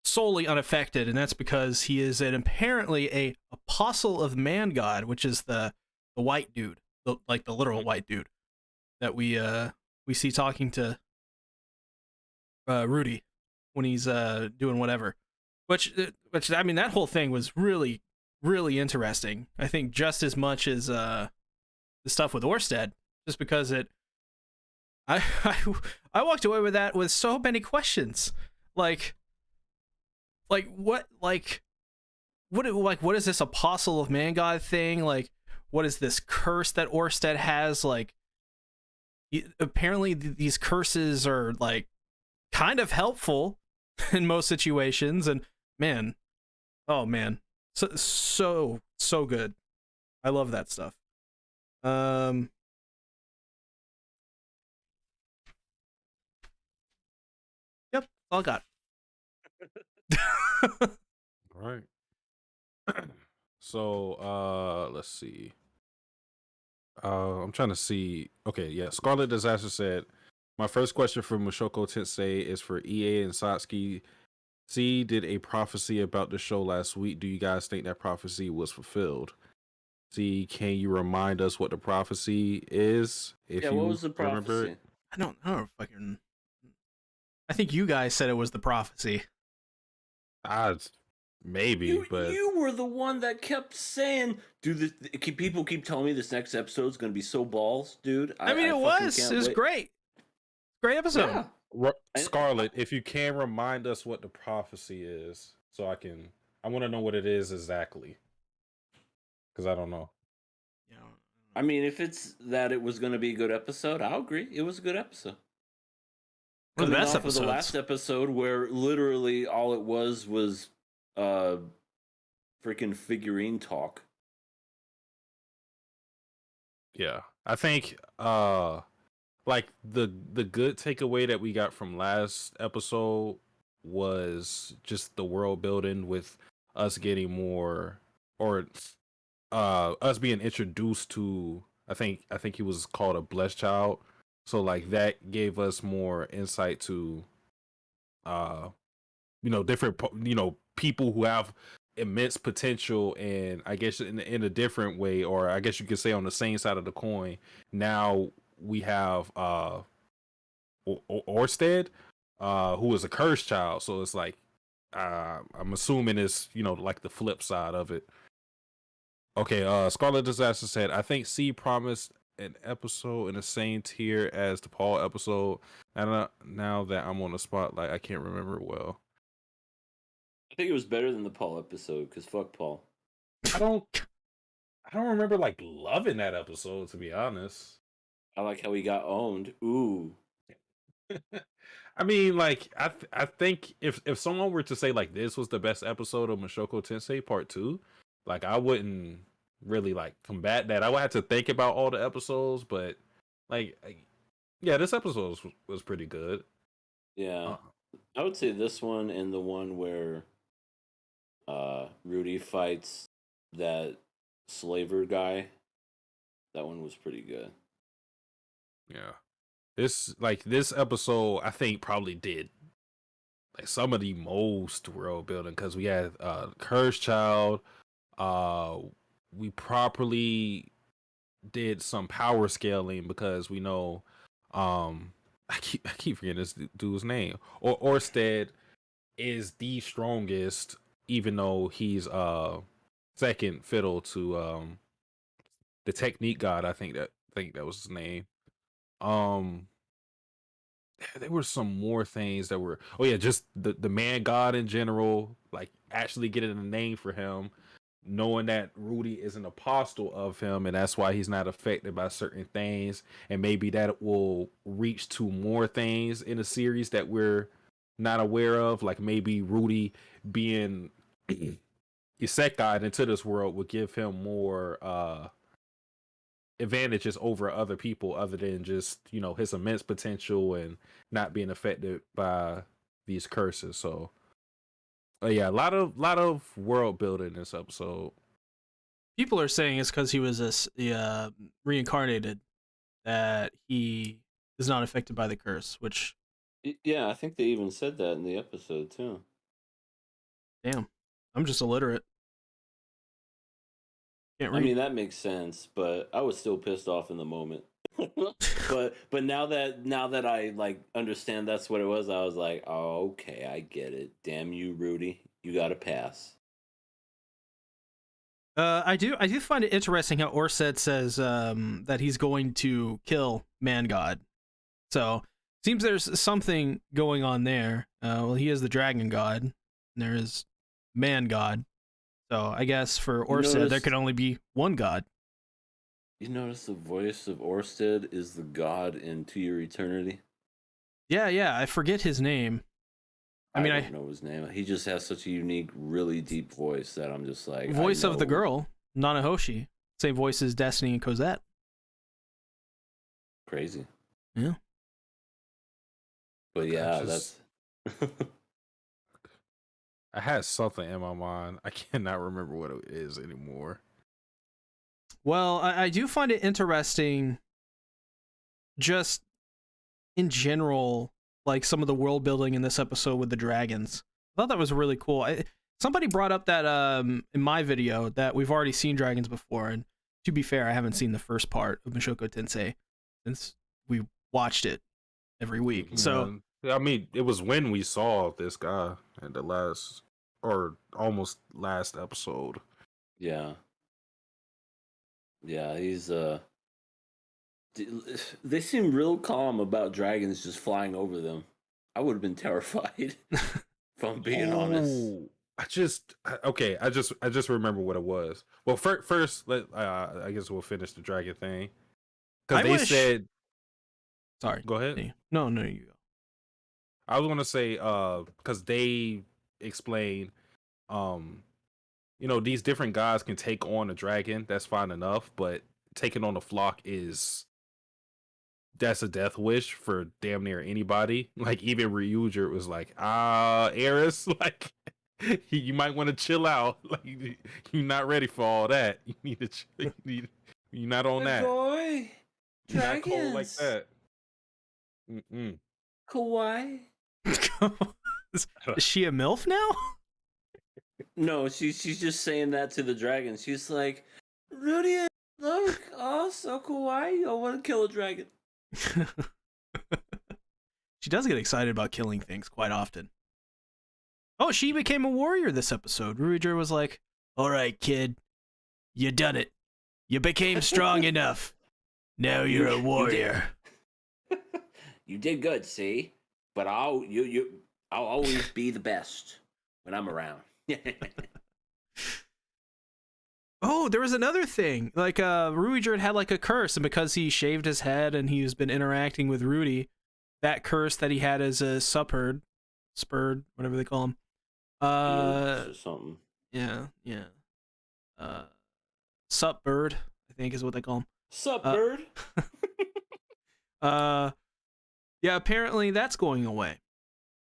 solely unaffected, and that's because he is apparently a apostle of man god, which is the white dude, like the literal white dude that we see talking to Rudy when he's doing whatever. Which I mean, that whole thing was really interesting. I think just as much as the stuff with Orsted, just because I walked away with that with so many questions, like what is this apostle of man god thing? Like, what is this curse that Orsted has? Like, apparently these curses are like kind of helpful in most situations, and man, oh man, so good. I love that stuff. Yep, all got. All right. So let's see. I'm trying to see. Okay, yeah. Scarlet Disaster said, "My first question for Mushoku Tensei is for EA and Satsuki. C did a prophecy about the show last week. Do you guys think that prophecy was fulfilled? C, can you remind us what the prophecy is? If Yeah, you what was the remember prophecy? it?" I don't fucking. I think you guys said it was the prophecy. Maybe, but You were the one that kept saying, "Dude, people keep telling me this next episode's gonna be so balls, dude." I mean, it fucking was. can't It was wait. great. Great episode. Yeah. Scarlet, if you can remind us what the prophecy is, so I want to know what it is exactly, because I don't know. You know, I mean, if it's that it was gonna be a good episode, I'll agree. It was a good episode. one of the Coming best off of the episodes. last episode where literally all it was freaking figurine talk. Yeah, I think like the good takeaway that we got from last episode was just the world building with us getting more, or us being introduced to, I think he was called a blessed child, so like that gave us more insight to different people who have immense potential, and I guess in a different way, or I guess you could say on the same side of the coin. Now we have Orsted, who is a cursed child, so it's like I'm assuming it's like the flip side of it. Okay, Scarlet Disaster said, "I think C promised an episode in the same tier as the Paul episode, and now that I'm on the spotlight, I can't remember it well." I think it was better than the Paul episode because fuck Paul. I don't remember like loving that episode, to be honest. I like how he got owned. Ooh. I mean, like I think if someone were to say like this was the best episode of Mushoku Tensei Part 2, like I wouldn't really like combat that. I would have to think about all the episodes, but yeah, this episode was pretty good. Yeah. I would say this one and the one where Rudy fights that slaver guy. That one was pretty good. Yeah. This episode I think probably did like some of the most world building, because we had Cursed Child, we properly did some power scaling, because we know I keep forgetting this dude's name. Orsted is the strongest, even though he's second fiddle to the technique god. I think that was his name. There were some more things that were, oh yeah, just the man god in general, like actually getting a name for him, knowing that Rudy is an apostle of him, and that's why he's not affected by certain things, and maybe that will reach to more things in a series that we're not aware of, like maybe Rudy being isekai into this world would give him more advantages over other people other than just, you know, his immense potential and not being affected by these curses. So yeah, a lot of world building in this episode. People are saying it's because he was reincarnated that he is not affected by the curse. Which, Yeah, I think they even said that in the episode too. damn, I'm just illiterate. Can't read. I mean, that makes sense, but I was still pissed off in the moment. but now that I like understand that's what it was, I was like, oh, okay, I get it. Damn you, Rudy, you got to pass. I do find it interesting how Orsted says that he's going to kill Man God. So seems there's something going on there. Well, he is the Dragon God, and there is Man God. So I guess for Orsted, there could only be one God. You notice the voice of Orsted is the god into your eternity? Yeah, I forget his name. I don't know his name. He just has such a unique, really deep voice that I'm just like... Voice of the girl, Nanahoshi. Same voice as Destiny and Cosette. Crazy. Yeah. But yeah, that's... I had something in my mind. I cannot remember what it is anymore. Well, I do find it interesting just in general, like some of the world building in this episode with the dragons. I thought that was really cool. Somebody brought up that in my video that we've already seen dragons before, and to be fair, I haven't seen the first part of Mushoku Tensei since we watched it every week. So I mean, it was when we saw this guy in the last or almost last episode. Yeah. Yeah, he's they seem real calm about dragons just flying over them. I would have been terrified if I'm being honest. I just remember what it was. Well, first I guess we'll finish the dragon thing. Because said... Sorry. Go ahead. No, you go. I was gonna say, because they explain, you know, these different gods can take on a dragon. That's fine enough, but taking on a flock that's a death wish for damn near anybody. Like even Ryuger was like, Eris, like you might want to chill out. Like you're not ready for all that. You need to. You're not on that. Boy, you're not cold like that. Kawaii. Is she a MILF now? No, she's just saying that to the dragon. She's like, Rudy, look, oh, so kawaii. I want to kill a dragon. She does get excited about killing things quite often. Oh, she became a warrior this episode. Ruiger was like, all right, kid, you done it. You became strong enough. Now you're a warrior. You did good, see? But I'll always be the best when I'm around. Oh, there was another thing. Like, Ruiger had like a curse, and because he shaved his head and he's been interacting with Rudy, that curse that he had as a spurred, whatever they call him. Or something. Yeah. Sup bird, I think is what they call him. Sup bird. Yeah, apparently that's going away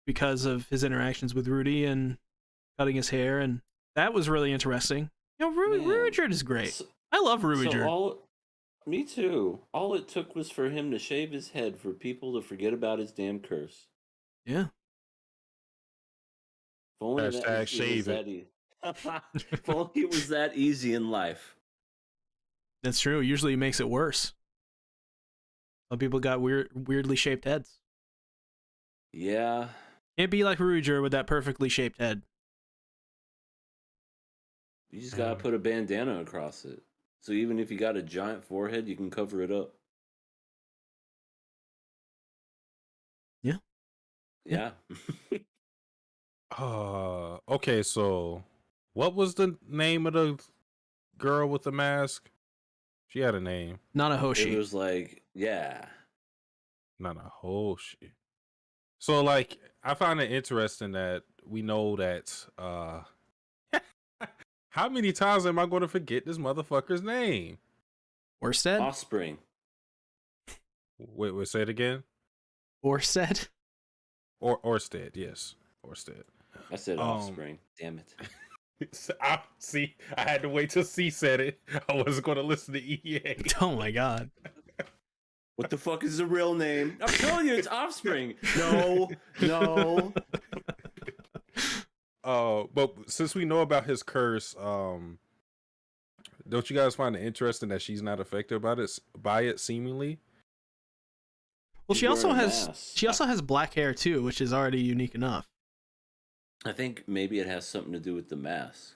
because of his interactions with Rudy and cutting his hair, and that was really interesting. You know, Ruiger is great. I love Ruiger. Me too. All it took was for him to shave his head for people to forget about his damn curse. Yeah. If only Hashtag shave it. If only it was that easy in life. That's true. Usually it makes it worse. Some people got weirdly shaped heads. Yeah. Can't be like Ruiger with that perfectly shaped head. You just gotta put a bandana across it. So even if you got a giant forehead, you can cover it up. Yeah. Yeah. Okay, so what was the name of the girl with the mask? She had a name. Nanahoshi. It was like, yeah. Nanahoshi. So like I find it interesting that we know that how many times am I going to forget this motherfucker's name? Orsted? Offspring. Wait, say it again. Orsted? Orsted, yes. Orsted. I said offspring. Damn it. See, I had to wait till C said it. I wasn't going to listen to EA. Oh my god. What the fuck is the real name? I'm telling you, it's offspring. No, no. But since we know about his curse, don't you guys find it interesting that she's not affected by it seemingly? Well, She's she also wearing a has mask. black hair too, which is already unique enough. I think maybe it has something to do with the mask.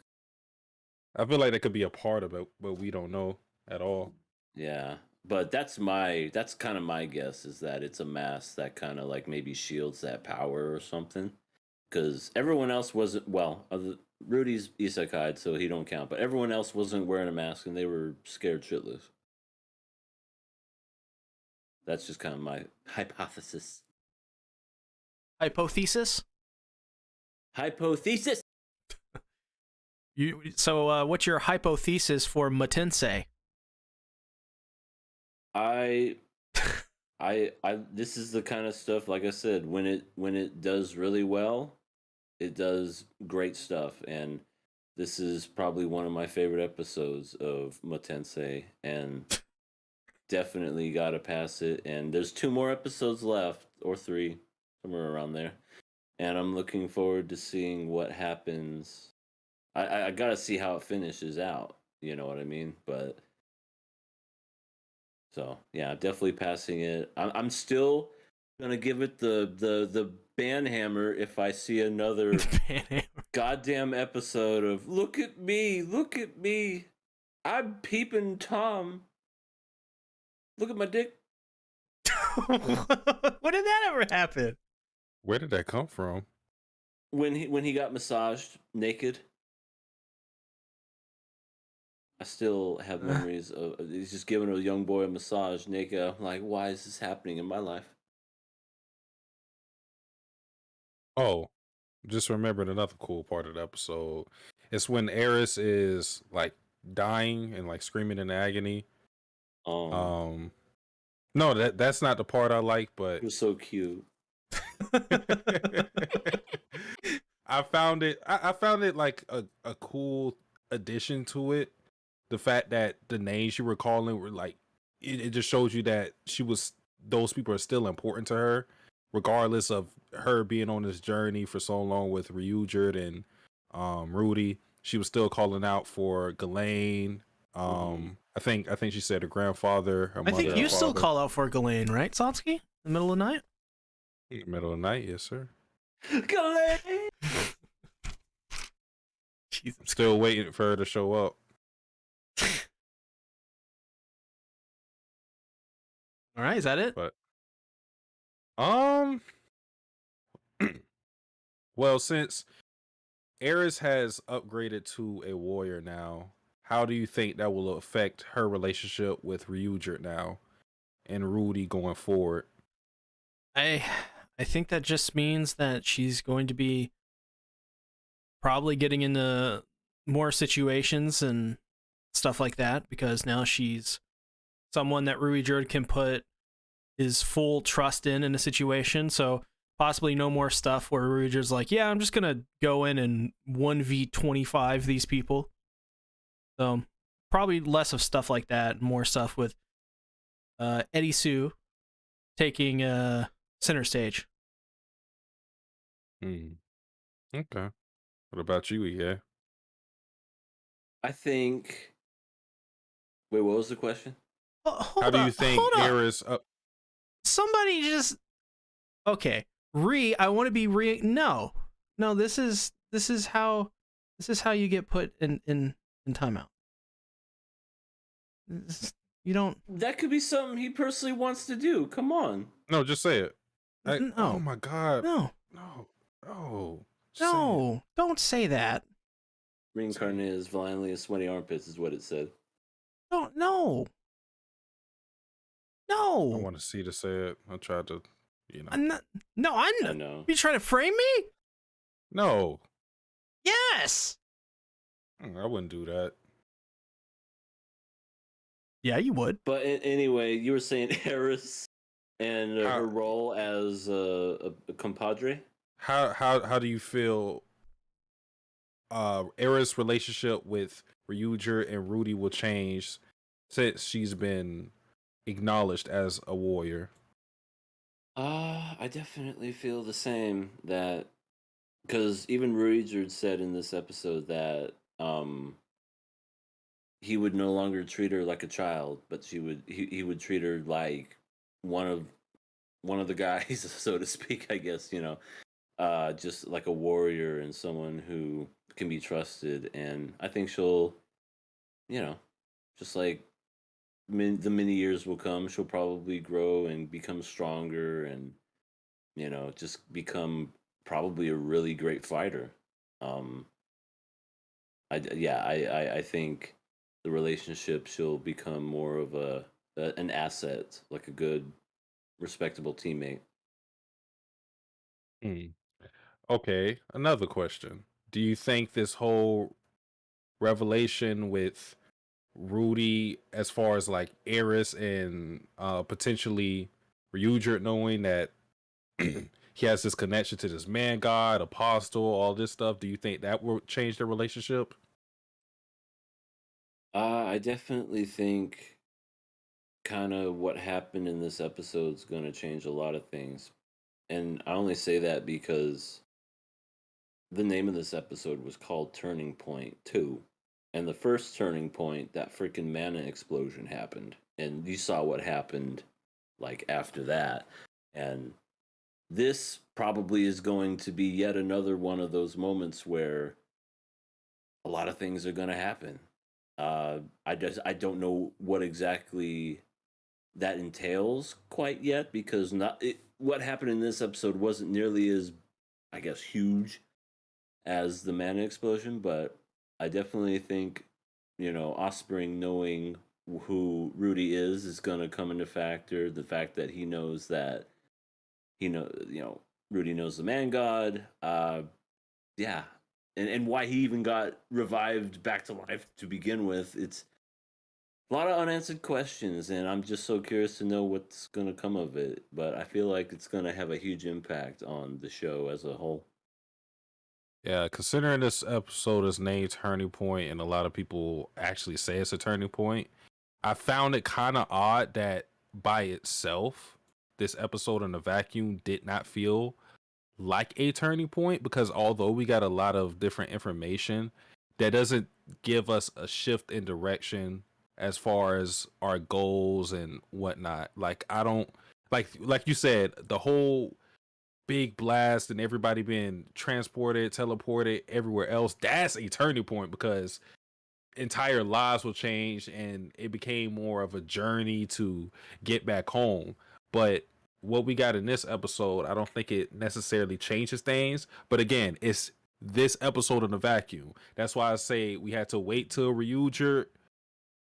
I feel like that could be a part of it, but we don't know at all. Yeah. But that's kind of my guess, is that it's a mask that kind of like maybe shields that power or something. Because everyone else wasn't, Rudy's isekai'd, so he don't count, but everyone else wasn't wearing a mask and they were scared shitless. That's just kind of my hypothesis. Hypothesis? Hypothesis! So what's your hypothesis for Matensei? I this is the kind of stuff, like I said, when it does really well, it does great stuff, and this is probably one of my favorite episodes of Matensei, and definitely got to pass it. And there's 2 more episodes left, or 3, somewhere around there, and I'm looking forward to seeing what happens. I gotta see how it finishes out, you know what I mean? But so yeah, definitely passing it. I'm still gonna give it the banhammer if I see another goddamn episode of look at me, I'm peeping Tom. Look at my dick. When did that ever happen? Where did that come from? When he got massaged naked. I still have memories of he's just giving a young boy a massage naked. I'm like, why is this happening in my life? Oh, just remembered another cool part of the episode. It's when Eris is like dying and like screaming in agony. No, that's not the part I like, but It was so cute. I found it like a cool addition to it. The fact that the names you were calling were like, it just shows you that those people are still important to her, regardless of her being on this journey for so long with Ryujin and Rudy. She was still calling out for Ghislaine. I think she said her grandfather, her mother. I think you her still father. call out for Ghislaine, right, Satsuki? In the middle of the night? Middle of the night, yes, sir. Ghislaine! Jesus. Still waiting for her to show up. All right, is that it? But well, since Eris has upgraded to a warrior now, how do you think that will affect her relationship with Ryujin now and Rudy going forward? I think that just means that she's going to be probably getting into more situations and stuff like that, because now she's someone that Ryujin can put his full trust in a situation. So possibly no more stuff where Ryujin's like, yeah, I'm just gonna go in and 1v25 these people. So probably less of stuff like that, more stuff with Eddie Sue taking center stage. Okay. What about you, EA? I think. Wait, what was the question? How do you think Eris? Somebody just okay. I want to be No. This is how you get put in timeout. You don't. That could be something he personally wants to do. Come on. No, just say it. No. Oh my God. No. Don't say that. Reincarnated as violently as sweaty armpits is what it said. No. I want to see to say it. I tried to, I'm not. I know. You trying to frame me? No, Yes. I wouldn't do that. Yeah, you would. But anyway, you were saying Eris and her How role as a compadre. how do you feel Era's relationship with Ryuger and Rudy will change since she's been acknowledged as a warrior? I definitely feel the same that because even Ruijerd said in this episode that he would no longer treat her like a child, but he would treat her like one of one of the guys, so to speak. I guess just like a warrior and someone who can be trusted. And I think she'll, you know, just like the many years will come, she'll probably grow and become stronger, and just become probably a really great fighter. Um, I think the relationship she'll become more of an asset, like a good, respectable teammate. Hmm. Okay, another question. Do you think this whole revelation with Rudy, as far as like Eris and potentially Ryuger knowing that he has this connection to this man god, apostle, all this stuff, do you think that will change their relationship? I definitely think kind of what happened in this episode is going to change a lot of things. And I only say that because the name of this episode was called Turning Point 2. And the first turning point, that freaking mana explosion happened. And you saw what happened like after that. And this probably is going to be yet another one of those moments where a lot of things are going to happen. I don't know what exactly that entails quite yet, because what happened in this episode wasn't nearly as, I guess, huge as the mana explosion. But I definitely think Offspring knowing who Rudy is going to come into factor. The fact that he knows that Rudy knows the man god. Yeah, and why he even got revived back to life to begin with. It's a lot of unanswered questions, and I'm just so curious to know what's going to come of it. But I feel like it's going to have a huge impact on the show as a whole. Yeah, considering this episode is named Turning Point, and a lot of people actually say it's a turning point, I found it kind of odd that by itself, this episode in a vacuum did not feel like a turning point, because although we got a lot of different information, that doesn't give us a shift in direction as far as our goals and whatnot. Like I don't like you said, the whole big blast and everybody being transported, teleported everywhere else, that's a turning point, because entire lives will change and it became more of a journey to get back home. But what we got in this episode, I don't think it necessarily changes things. But again, it's this episode in a vacuum. That's why I say we had to wait till Ryuger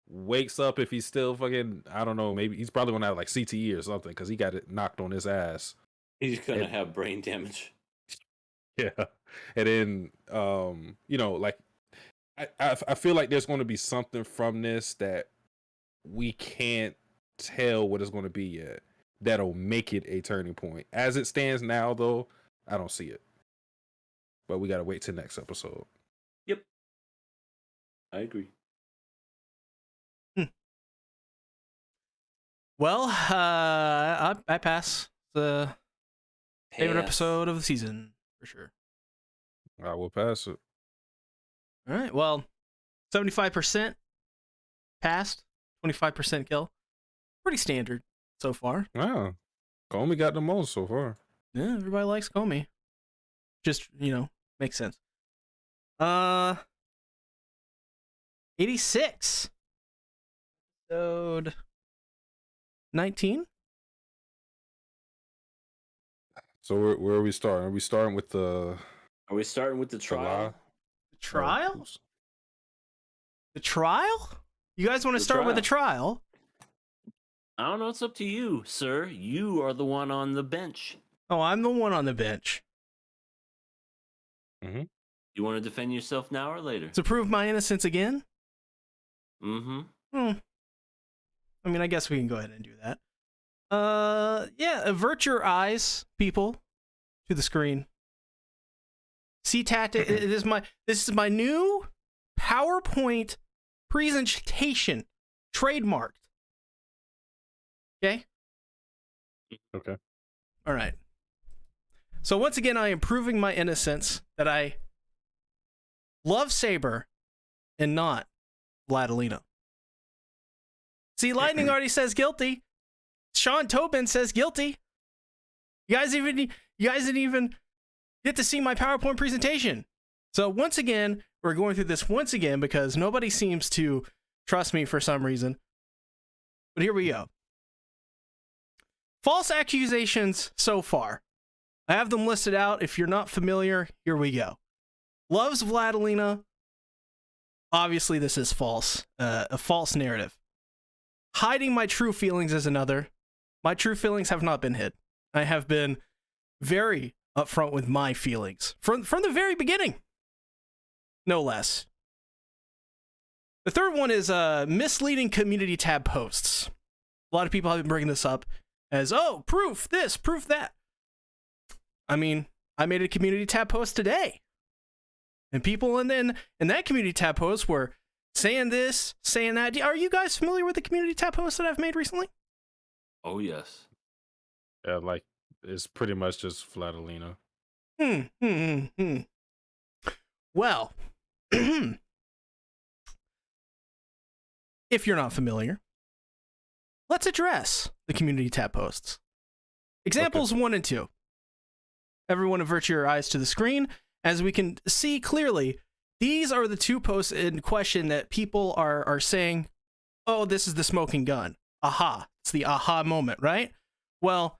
wakes up, if he's still fucking, I don't know, maybe he's probably gonna have like CTE or something, because he got it knocked on his ass. He's going to And have brain damage. yeah, and then like I feel like there's going to be something from this that we can't tell what it's going to be yet, that'll make it a turning point. As it stands now, though, I don't see it. But we got to wait till next episode. Yep, I agree. Well, I pass the favorite Pass. episode of the season for sure. I will pass it. All right. Well, 75% passed, 25% kill. Pretty standard so far. Wow. Komi got the most so far. Yeah, everybody likes Komi. Just, makes sense. 86. Episode 19. So where are we starting? Are we starting with the Are we starting with the trial? The trial? Oh, The trial? You guys want to The start with the trial. trial? I don't know. It's up to you, sir. You are the one on the bench. Oh, I'm the one on the bench. Mm-hmm. You want to defend yourself now or later? To prove my innocence again? Mm-hmm. Hmm. I mean, I guess we can go ahead and do that. Yeah, avert your eyes, people, to the screen. SeaTactics. This is my new PowerPoint presentation, trademarked. Okay. Okay. All right. So once again, I am proving my innocence that I love Saber and not Vladilena. See, Lightning already says guilty. Sean Tobin says guilty. You guys didn't even get to see my PowerPoint presentation. So once again, we're going through this once again because nobody seems to trust me for some reason. But here we go. False accusations so far. I have them listed out. If you're not familiar, here we go. Loves Vladilena. Obviously, this is false. A false narrative. Hiding my true feelings is another. My true feelings have not been hid. I have been very upfront with my feelings from the very beginning. No less. The third one is misleading community tab posts. A lot of people have been bringing this up as, oh, proof this, proof that. I mean, I made a community tab post today. And people in that community tab post were saying this, saying that. Are you guys familiar with the community tab post that I've made recently? Oh, yes. Yeah, like, it's pretty much just Vladilena. Well, if you're not familiar, let's address the community tab posts. Examples 1 and 2. Everyone avert your eyes to the screen. As we can see clearly, these are the 2 posts in question that people are saying, oh, this is the smoking gun. Aha. It's the aha moment, right? Well,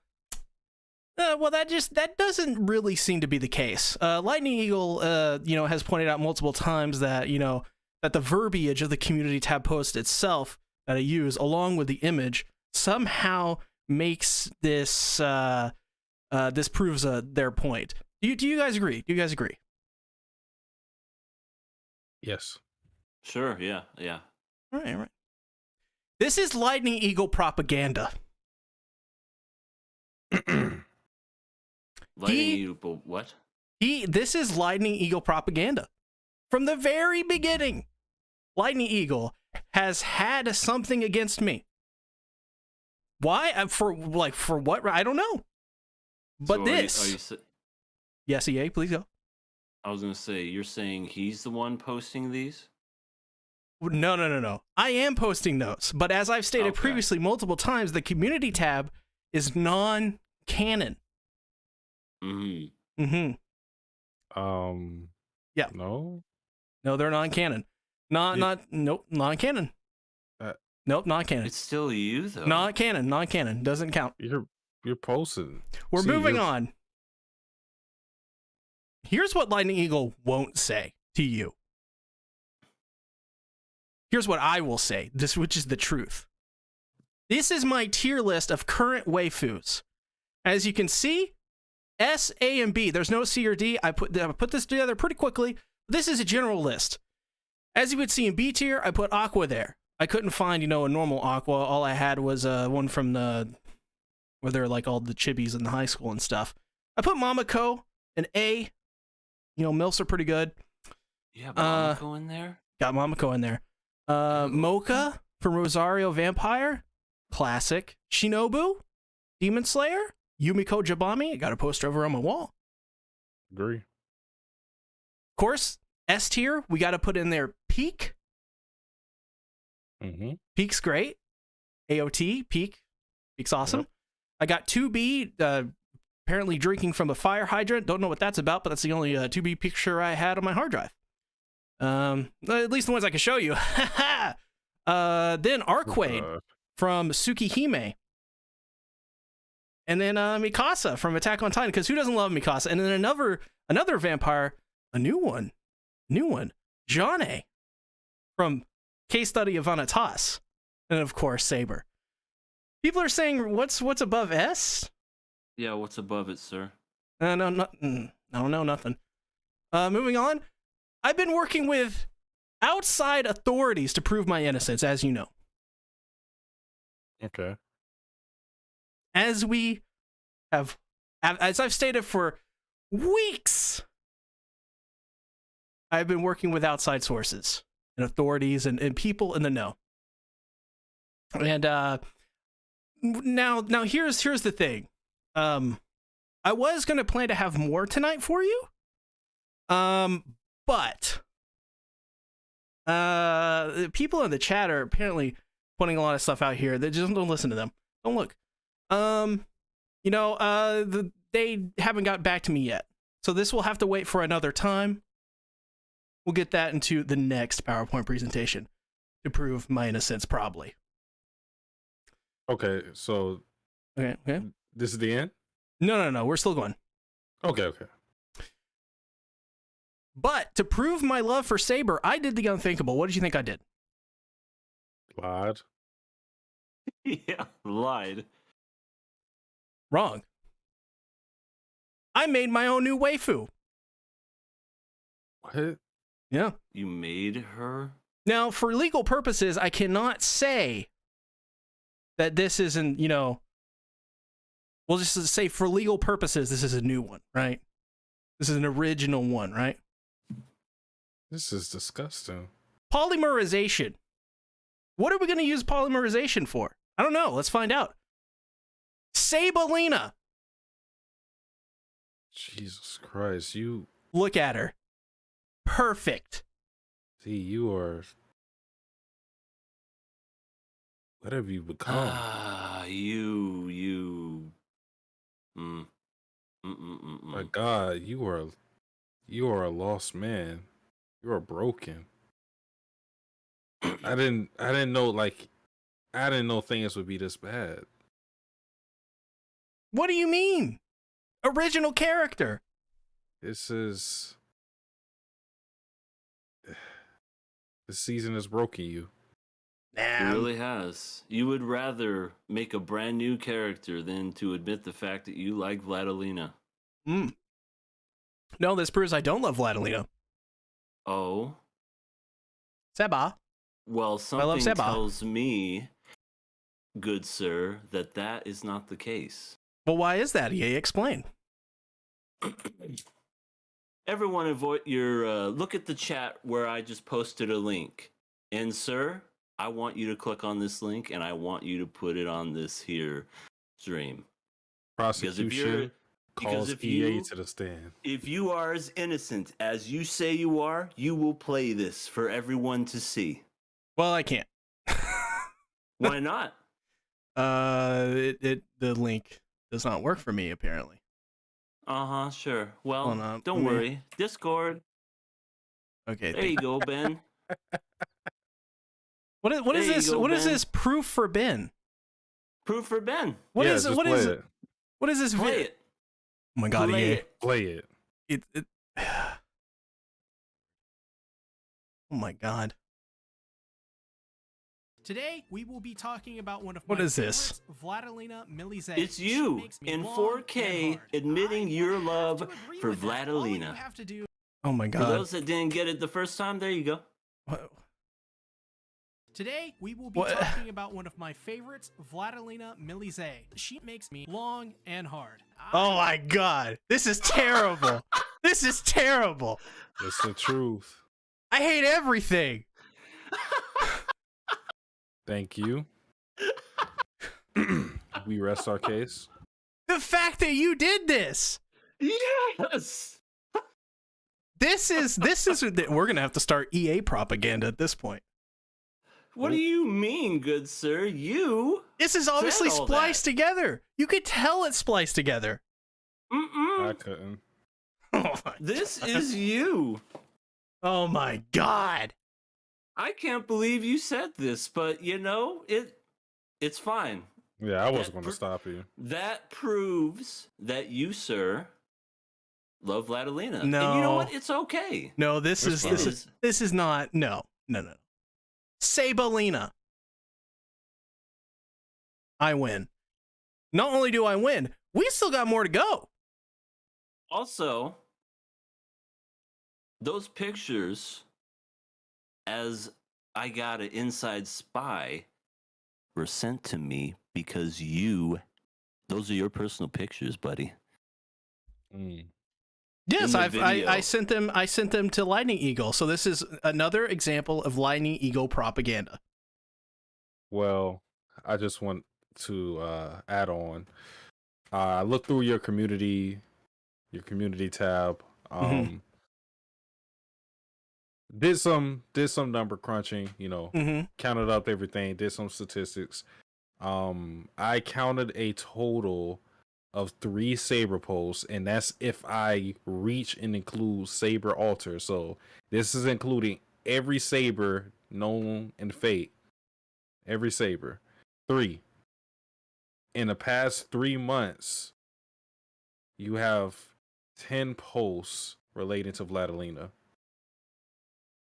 that doesn't really seem to be the case. Lightning Eagle, has pointed out multiple times that, that the verbiage of the community tab post itself that I use, along with the image, somehow makes this, this proves their point. Do you guys agree? Do you guys agree? Yes. Sure, yeah. All right. This is Lightning Eagle propaganda. Lightning Eagle, what? This is Lightning Eagle propaganda. From the very beginning, Lightning Eagle has had something against me. Why? For what? I don't know. But so yes, EA, please go. I was going to say, you're saying he's the one posting these? No. I am posting those. But as I've stated previously multiple times, the community tab is non-canon. Yeah. No, they're non-canon. Nope, non-canon. Nope, non-canon. It's still you, though. Non-canon. Doesn't count. You're posting. We're moving on. Here's what Lightning Eagle won't say to you. Here's what I will say, which is the truth. This is my tier list of current waifus. As you can see, S, A, and B. There's no C or D. I put this together pretty quickly. This is a general list. As you would see in B tier, I put Aqua there. I couldn't find, a normal Aqua. All I had was one from where they're like all the chibis in the high school and stuff. I put Mamako an A. MILFs are pretty good. Yeah, Mamako in there? Got Mamako in there. Mocha from Rosario Vampire. Classic. Shinobu. Demon Slayer. Yumiko Jabami. I got a poster over on my wall. Agree. Of course, S tier, we got to put in there Peak. Peak's great. AOT, Peak. Peak's awesome. Yep. I got 2B, apparently drinking from a fire hydrant. Don't know what that's about, but that's the only 2B picture I had on my hard drive. At least the ones I can show you. Then Arcade from Tsukihime. And then Mikasa from Attack on Titan, because who doesn't love Mikasa? And then another vampire, a new one, Jane from Case Study of Vanitas. And of course, Saber. People are saying, what's above S? Yeah, what's above it, sir? I don't know, nothing. Moving on. I've been working with outside authorities to prove my innocence, as you know. Okay. As I've stated for weeks, I've been working with outside sources and authorities and people in the know. And now here's the thing. I was gonna plan to have more tonight for you. But people in the chat are apparently putting a lot of stuff out here that just don't listen to them. Don't look. They haven't got back to me yet. So this will have to wait for another time. We'll get that into the next PowerPoint presentation to prove my innocence, probably. Okay, so Okay. this is the end? No. We're still going. Okay. But to prove my love for Saber, I did the unthinkable. What did you think I did? Lied. Yeah, lied. Wrong. I made my own new waifu. What? Yeah. You made her? Now, for legal purposes, I cannot say that this isn't, we'll just say for legal purposes, this is a new one, right? This is an original one, right? This is disgusting. Polymerization. What are we going to use polymerization for? I don't know. Let's find out. Sabelina. Jesus Christ, you... Look at her. Perfect. See, you are... What have you become? My God, you are a lost man. You are broken. I didn't know things would be this bad. What do you mean? Original character. This season has broken you. It really has. You would rather make a brand new character than to admit the fact that you like Vladilina. No, this proves I don't love Vladilina. Oh? Seba. Well, I love something Seba. tells me, good sir, that is not the case. Well, why is that, EA? Explain. Everyone avoid your look at the chat where I just posted a link. And sir, I want you to click on this link and I want you to put it on this here stream. Prosecution calls EA to the stand. If you are as innocent as you say you are, you will play this for everyone to see. Well, I can't. Why not? The link does not work for me, apparently. Sure. Well, don't worry. Discord. Okay. There you go, Ben. What is this? What is this proof for Ben? Proof for Ben. What is this? Play it. Oh my God, EA. Play it. Oh my God. Today, we will be talking about one of What my is this? favorites, Vladilina Milize. It's you in 4K admitting your love for Vladilina. Oh my For God. those that didn't get it the first time, there you go. What? Today, we will be talking about one of my favorites, Vladilina Milize. She makes me long and hard. Oh my God. This is terrible. This is terrible. It's the truth. I hate everything. Thank you. We rest our case. The fact that you did this. Yes. This is we're gonna have to start EA propaganda at this point. What do you mean, good sir? This is obviously said all spliced that. together. You could tell it's spliced together. I couldn't. Oh my, This is you. oh my God. I can't believe you said this, but it's fine. Yeah, I wasn't going to stop you. That proves that you, sir, love Vladilina. No. And you know what? It's okay. No, this It's is not. No. Sabelina. I win. Not only do I win, we still got more to go. Also, those pictures, as I got an inside spy, were sent to me because those are your personal pictures, buddy. Yes, In the I video. sent them. I sent them to Lightning Eagle. So this is another example of Lightning Eagle propaganda. Well, I just want to add on. I looked through your community tab. Mhm. Did some number crunching. Mm-hmm. Counted up everything. Did some statistics. I counted a total of 3 saber posts, and that's if I reach and include saber altar. So this is including every saber known in Fate. Every saber. 3. In the past 3 months, you have 10 posts relating to Vladilena.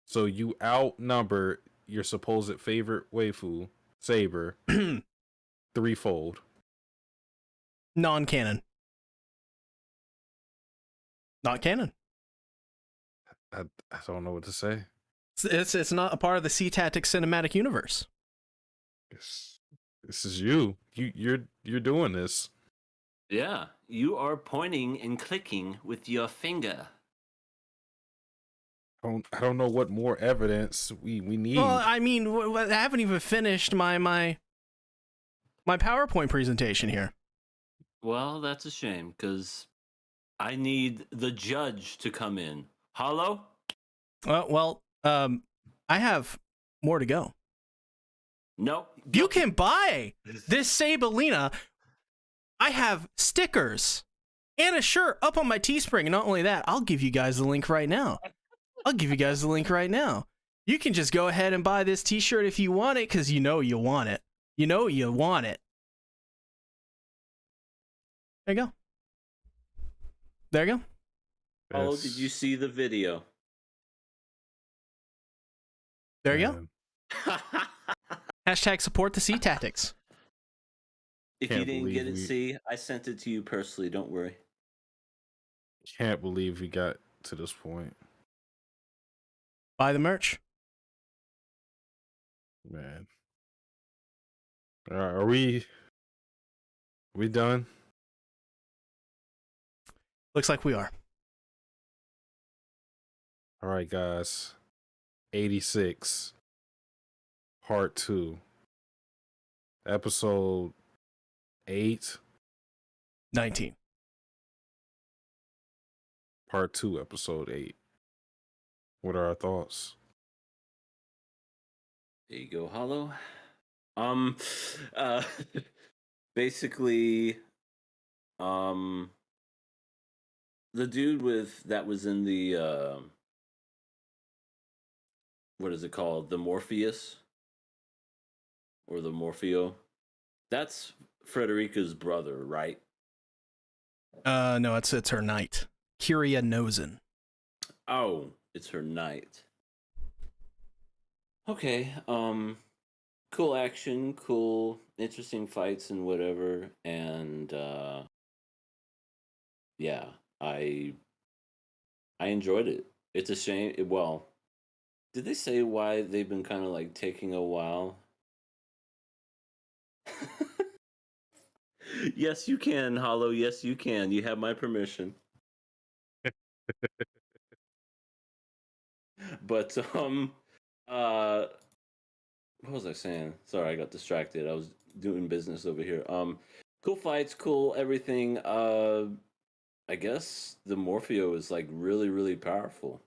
So you outnumber your supposed favorite waifu, Saber, threefold. Non-canon. Not canon. I don't know what to say. It's not a part of the SeaTactics cinematic universe. This is you. You're doing this. Yeah, you are pointing and clicking with your finger. I don't know what more evidence we need. Well, I mean, I haven't even finished my PowerPoint presentation here. Well, that's a shame, because I need the judge to come in. Hollow? I have more to go. Nope. You can buy this Sabelina. I have stickers and a shirt up on my Teespring. And not only that, I'll give you guys the link right now. You can just go ahead and buy this t-shirt if you want it, because you know you want it. You know you want it. There you go. There you go. Oh, did you see the video? There you go. Hashtag support the SeaTactics. If you didn't get it, see, I sent it to you personally. Don't worry. Can't believe we got to this point. Buy the merch. Man. Are we done? Looks like we are. All right, guys. 86, part 2, episode 8, 19. part 2, episode 8. What are our thoughts? There you go, Hollow. Basically, the dude that was in the what is it called? The Morpheus or the Morpheo? That's Frederica's brother, right? No, it's her knight. Kyria Nozen. Oh, it's her knight. Okay, cool action, cool, interesting fights and whatever, and yeah, I enjoyed it. It's a shame. Well, did they say why they've been kind of like taking a while? Yes, you can, Hollow. Yes, you can. You have my permission. But what was I saying? Sorry, I got distracted. I was doing business over here. Cool fights, cool everything. I guess the Morpheo is like really, really powerful.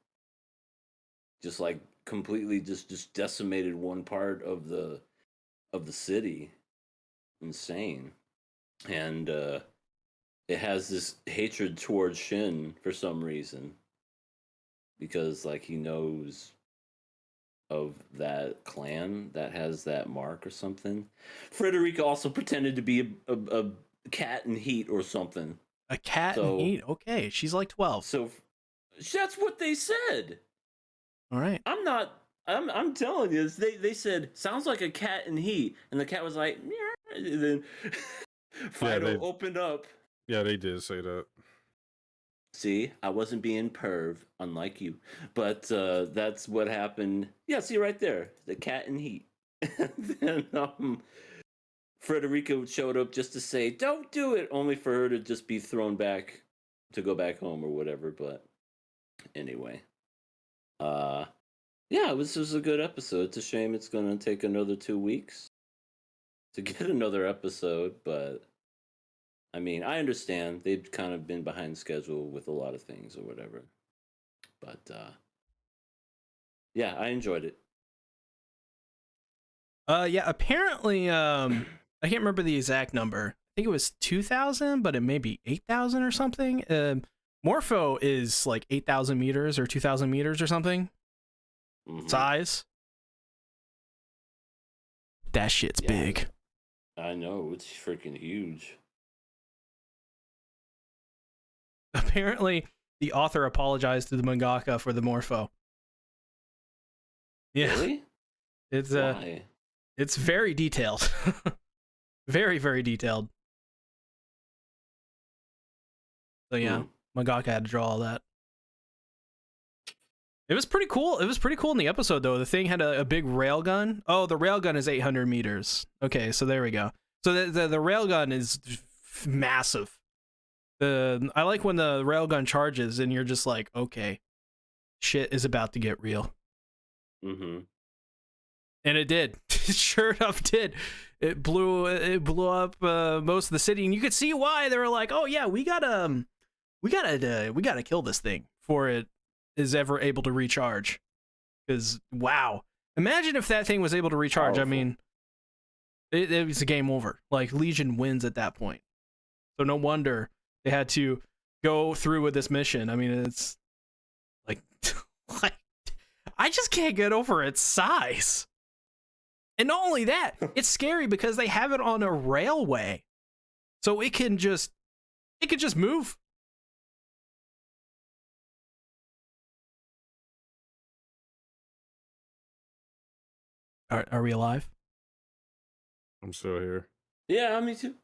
Just like completely just decimated one part of the city. Insane. And it has this hatred towards Shin for some reason. Because like he knows of that clan that has that mark or something. Frederica also pretended to be a cat in heat or something. A cat in heat? Okay, she's like 12. So that's what they said. All right. I'm telling you, they said, sounds like a cat in heat. And the cat was like, meow. And then Fido opened up. Yeah, they did say that. See, I wasn't being perv, unlike you. But that's what happened. Yeah, see right there, the cat in heat. And then Frederica showed up just to say, "Don't do it," only for her to just be thrown back to go back home or whatever. But anyway, yeah, this was a good episode. It's a shame it's gonna take another 2 weeks to get another episode, but I mean, I understand they've kind of been behind schedule with a lot of things or whatever. But yeah, I enjoyed it. Yeah, apparently, I can't remember the exact number. I think it was 2,000, but it may be 8,000 or something. Morpho is like 8,000 meters or 2,000 meters or something. Size. That shit's big. I know, it's freaking huge. Apparently, the author apologized to the mangaka for the Morpho. Yeah. Really? It's Why? It's very detailed. Very, very detailed. So yeah, mangaka had to draw all that. It was pretty cool. It was pretty cool in the episode, though. The thing had a big railgun. Oh, the railgun is 800 meters. Okay, so there we go. So the railgun is massive. I like when the railgun charges and you're just like, okay, shit is about to get real. Mm-hmm. And it did. It sure enough did. It blew up most of the city, and you could see why. They were like, "Oh yeah, we gotta kill this thing before it is ever able to recharge." Because wow, imagine if that thing was able to recharge. Powerful. I mean, it was a game over. Like Legion wins at that point. So no wonder they had to go through with this mission. I mean, it's like, like I just can't get over its size. And not only that, it's scary because they have it on a railway. So it can just move. Are we alive? I'm still here. Yeah, me too.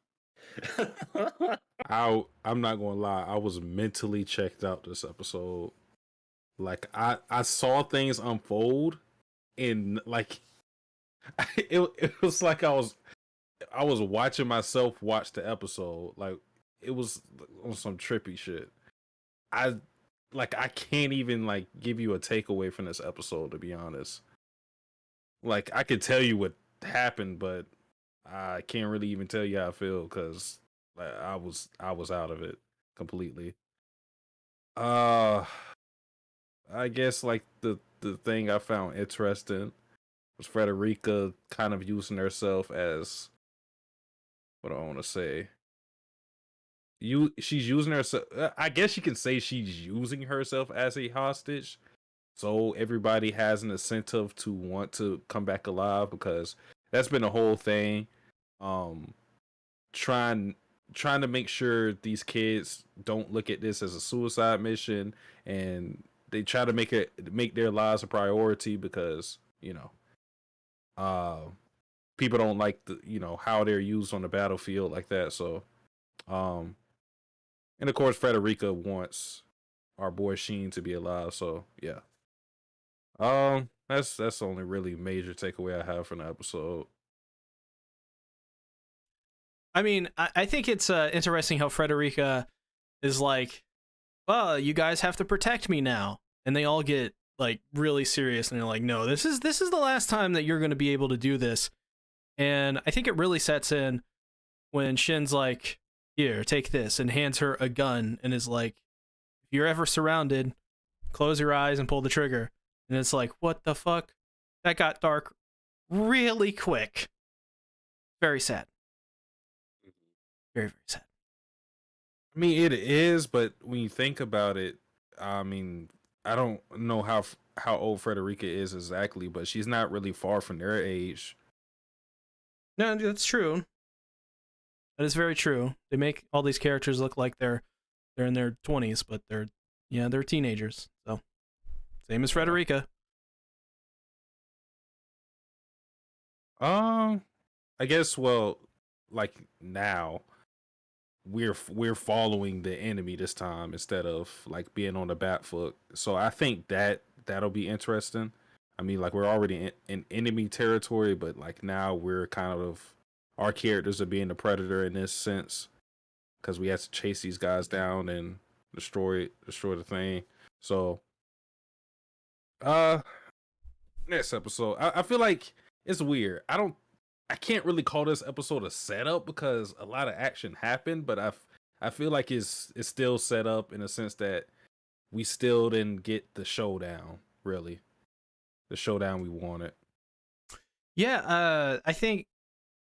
I'm not gonna lie, I was mentally checked out this episode. Like I saw things unfold, and like it was like I was watching myself watch the episode. Like it was on some trippy shit. I can't even like give you a takeaway from this episode, to be honest. Like I could tell you what happened, but I can't really even tell you how I feel because like, I was out of it completely. I guess like the thing I found interesting was Frederica kind of using herself as, what do I want to say? She's using herself. I guess you can say she's using herself as a hostage, so everybody has an incentive to want to come back alive, because that's been the whole thing. Trying to make sure these kids don't look at this as a suicide mission, and they try to make their lives a priority, because people don't like how they're used on the battlefield like that. So and of course Frederica wants our boy Sheen to be alive. So yeah, that's the only really major takeaway I have from the episode. I mean, I think it's interesting how Frederica is like, well, you guys have to protect me now. And they all get like really serious, and they're like, no, this is the last time that you're going to be able to do this. And I think it really sets in when Shin's like, here, take this, and hands her a gun and is like, if you're ever surrounded, close your eyes and pull the trigger. And it's like, what the fuck? That got dark really quick. Very sad. Very, very sad. I mean, it is, but when you think about it, I mean, I don't know how old Frederica is exactly, but she's not really far from their age. No, that's true. That is very true. They make all these characters look like they're in their 20s, but they're teenagers. So same as Frederica. I guess, well, like now we're following the enemy this time instead of like being on the back foot. So I think that'll be interesting. I mean, like we're already in enemy territory, but like now we're kind of our characters are being the predator in this sense, because we had to chase these guys down and destroy the thing. So, next episode, I feel like it's weird. I can't really call this episode a setup because a lot of action happened, but I feel like it's still set up in a sense that we still didn't get the showdown, really. The showdown we wanted. Yeah, I think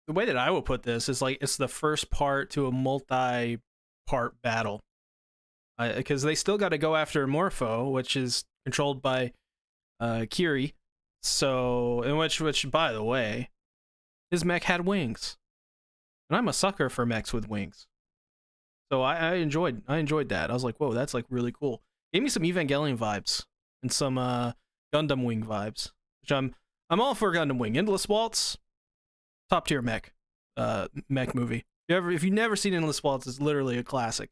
the way that I would put this is like it's the first part to a multi-part battle. Because they still got to go after Morpho, which is controlled by Kiri. So, in which, by the way, his mech had wings, and I'm a sucker for mechs with wings. So I enjoyed that. I was like, whoa, that's like really cool. Gave me some Evangelion vibes and some Gundam Wing vibes, which I'm all for Gundam Wing. Endless Waltz, top tier mech movie. If you've never seen Endless Waltz, it's literally a classic.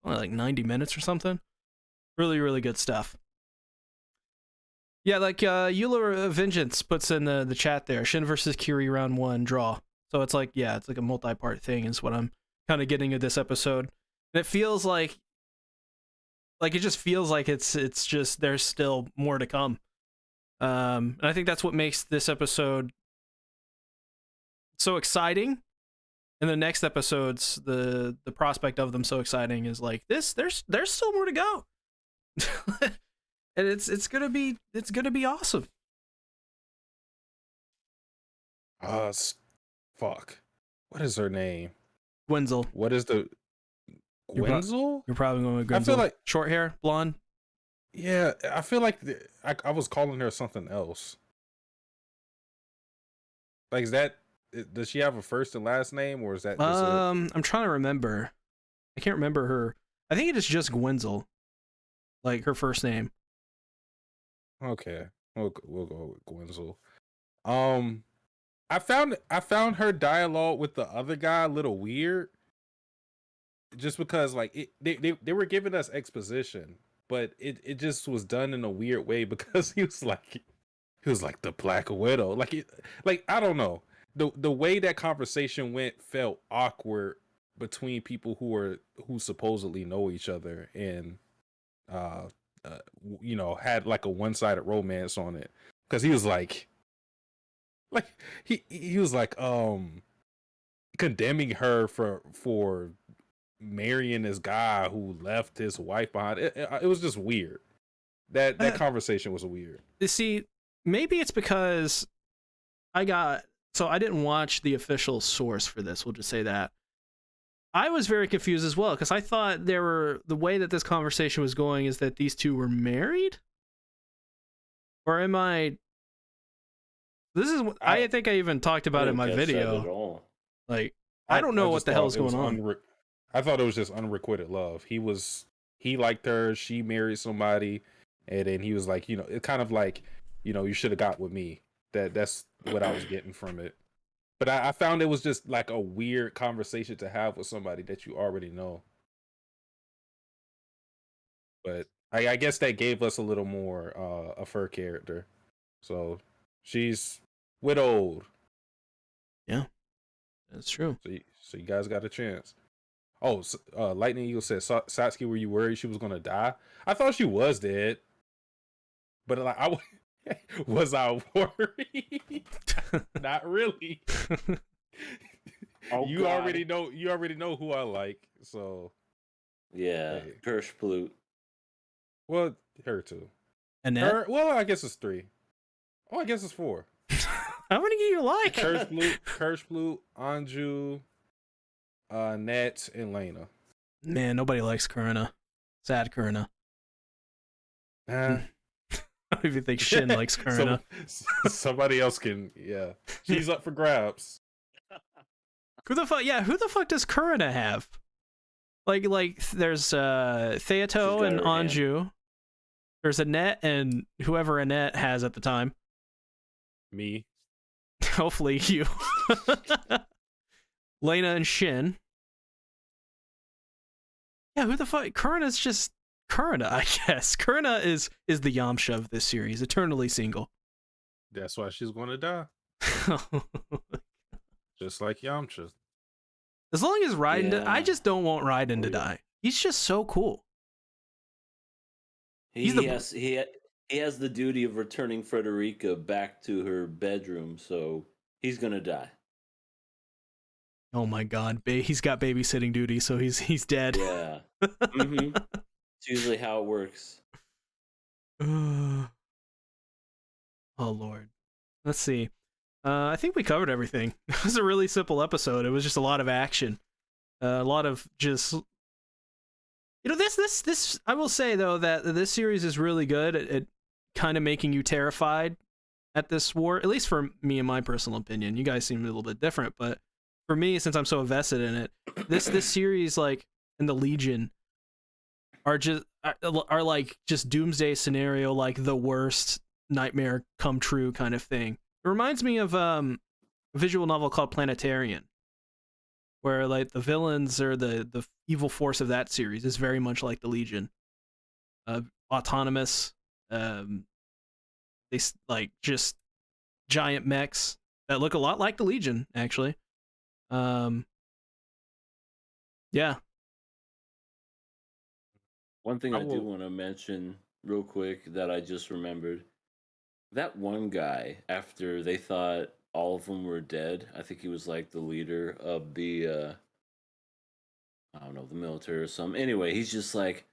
Only like 90 minutes or something. Really, really good stuff. Yeah, like Euler Vengeance puts in the chat there. Shin versus Kiri round 1 draw. So it's like, yeah, it's like a multi-part thing is what I'm kind of getting at this episode. And it feels like it just feels like it's just there's still more to come. And I think that's what makes this episode so exciting. And the next episodes, the prospect of them so exciting is like this. There's still more to go, and it's gonna be awesome. Fuck. What is her name? Gwenzel. What is the Gwenzel? You're probably going with Gwenzel. I feel like short hair, blonde. Yeah, I feel like I was calling her something else. Like, is that? Does she have a first and last name, or is that just I'm trying to remember. I can't remember her. I think it is just Gwenzel, like her first name. Okay, we'll go with Gwenzel. I found her dialogue with the other guy a little weird, just because like they were giving us exposition, but it just was done in a weird way because he was like the Black Widow, like I don't know. The way that conversation went felt awkward between people who supposedly know each other and had like a one-sided romance on it, because he was like he was like condemning her for marrying this guy who left his wife behind. It was just weird. That conversation was weird. You see, maybe it's because I didn't watch the official source for this. We'll just say that. I was very confused as well because I thought the way that this conversation was going is that these two were married, or am I? This is I think I even talked about it in my video. Like I don't know what the hell is going on. I thought it was just unrequited love. He liked her, she married somebody, and then he was like, it's kind of like, you should have got with me. That's what I was getting from it. But I found it was just like a weird conversation to have with somebody that you already know. But I guess that gave us a little more of her character. So she's widowed. Yeah, that's true. So you guys got a chance. Oh, Lightning Eagle said, Satsuki, were you worried she was going to die? I thought she was dead. But like, was I worried? Not really. You already know who I like, so yeah. Hey. Kirschblut. Well, her too. Annette? Well, I guess it's 3. Oh, I guess it's 4. How many do you like? Kirschblut, Anju, Annette, and Lena. Man, nobody likes Kurina. Sad Kurina. I don't even think Shin likes Kurina. Somebody else can, yeah. She's up for grabs. Who the fuck does Kurina have? Like there's Theato and Anju. There's Annette and whoever Annette has at the time. Me. Hopefully you. Lena and Shin. Yeah, who the fuck? Kurina's just Kurina, I guess. Kurina is the Yamcha of this series, eternally single. That's why she's going to die. Just like Yamcha. As long as Raiden, I Yeah. just don't want Raiden to Oh, yeah. die. He's just so cool. He, He's he the- has he has the duty of returning Frederica back to her bedroom, so he's gonna die. Oh my god, he's got babysitting duty, so he's dead. Yeah. Mm-hmm. It's usually how it works. Oh Lord. Let's see. I think we covered everything. It was a really simple episode. It was just a lot of action, a lot of just. This. I will say though that this series is really good at kind of making you terrified at this war. At least for me, in my personal opinion. You guys seem a little bit different, but for me, since I'm so invested in it, this series, like, and the Legion, are like just doomsday scenario, like the worst nightmare come true kind of thing. It reminds me of a visual novel called Planetarian, where like the villains or the evil force of that series is very much like the Legion, autonomous, they like just giant mechs that look a lot like the Legion, actually. Yeah. One thing I I do will- want to mention real quick that I just remembered. That one guy, after they thought all of them were dead, I think he was like the leader of the I don't know, the military or something. Anyway, he's just like,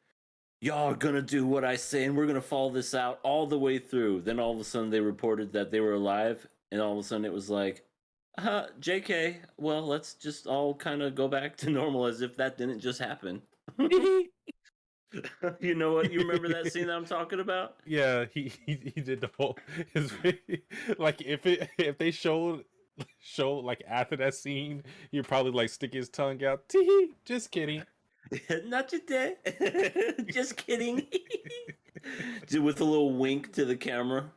y'all are gonna do what I say and we're gonna follow this out all the way through. Then all of a sudden they reported that they were alive, and all of a sudden it was like, JK, well, let's just all kind of go back to normal as if that didn't just happen. You know what? You remember that scene that I'm talking about? Yeah, he did the whole. Like if they showed like after that scene, he'd probably like stick his tongue out. Tee, just kidding. Not today. Just kidding. With a little wink to the camera.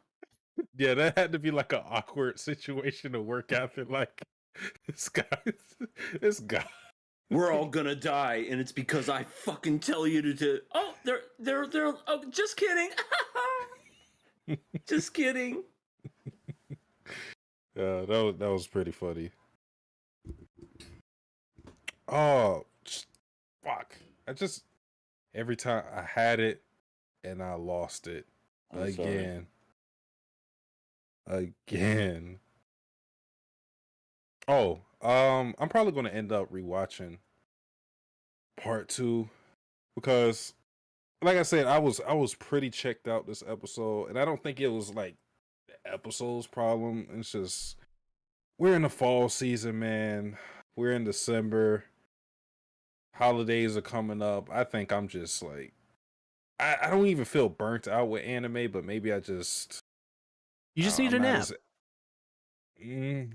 Yeah, that had to be like an awkward situation to work after. Like this guy. We're all gonna die, and it's because I fucking tell you to. Oh, they're. Oh, just kidding. Just kidding. That was pretty funny. Oh, fuck! Every time I had it and I lost it I'm sorry. again. Oh, I'm probably gonna end up rewatching part 2 because, like I said, I was pretty checked out this episode, and I don't think it was like the episode's problem. It's just we're in the fall season, man. We're in December. Holidays are coming up. I think I'm just like I don't even feel burnt out with anime, but maybe I just You just I'm need a not nap.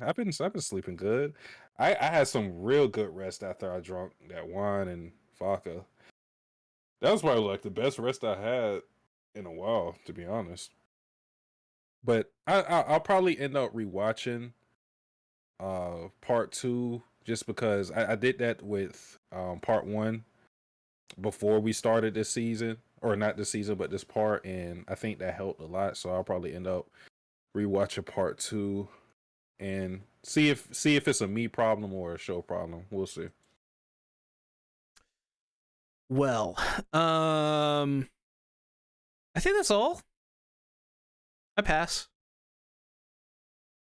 I've been sleeping good. I had some real good rest after I drank that wine and vodka. That was probably like the best rest I had in a while, to be honest. But I'll probably end up rewatching part 2 just because I did that with part 1 before we started this season, or not this season, but this part, and I think that helped a lot. So I'll probably end up rewatching part 2 and see if it's a me problem or a show problem. We'll see. Well, I think that's all. I pass.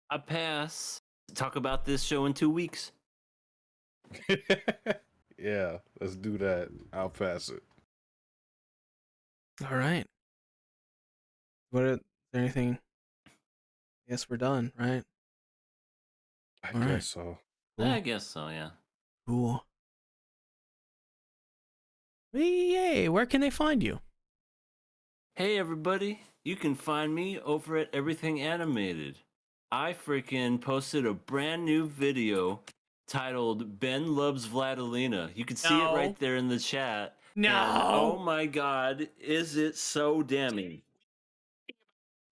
I pass. Talk about this show in 2 weeks. Yeah, let's do that. I'll pass it. All right. Is there anything? I guess we're done, right? I All right. guess so. Cool. I guess so, yeah. Cool. Yay! Where can they find you? Hey everybody, you can find me over at Everything Animated. I freaking posted a brand new video titled Ben Loves Vladilena. You can see No. it right there in the chat. No. And, oh my god, is it so damning.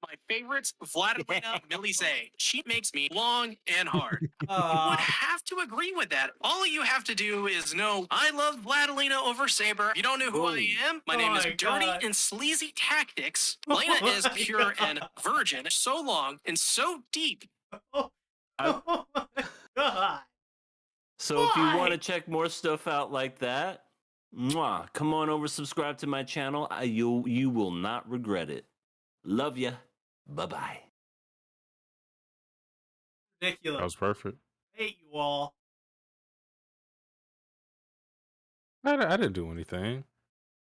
My favorites, Vladimina Milize. She makes me long and hard. You would have to agree with that. All you have to do is know I love Vladilena over Saber. You don't know who I am? My name is my Dirty God. and Sleazy Tactics. Lena is pure and virgin. So long and so deep. Oh my god. So if you want Why? to check more stuff out like that, mwah, come on over, subscribe to my channel. You will not regret it. Love ya. Bye-bye. That Ridiculous. was perfect. Hate you all. I didn't do anything.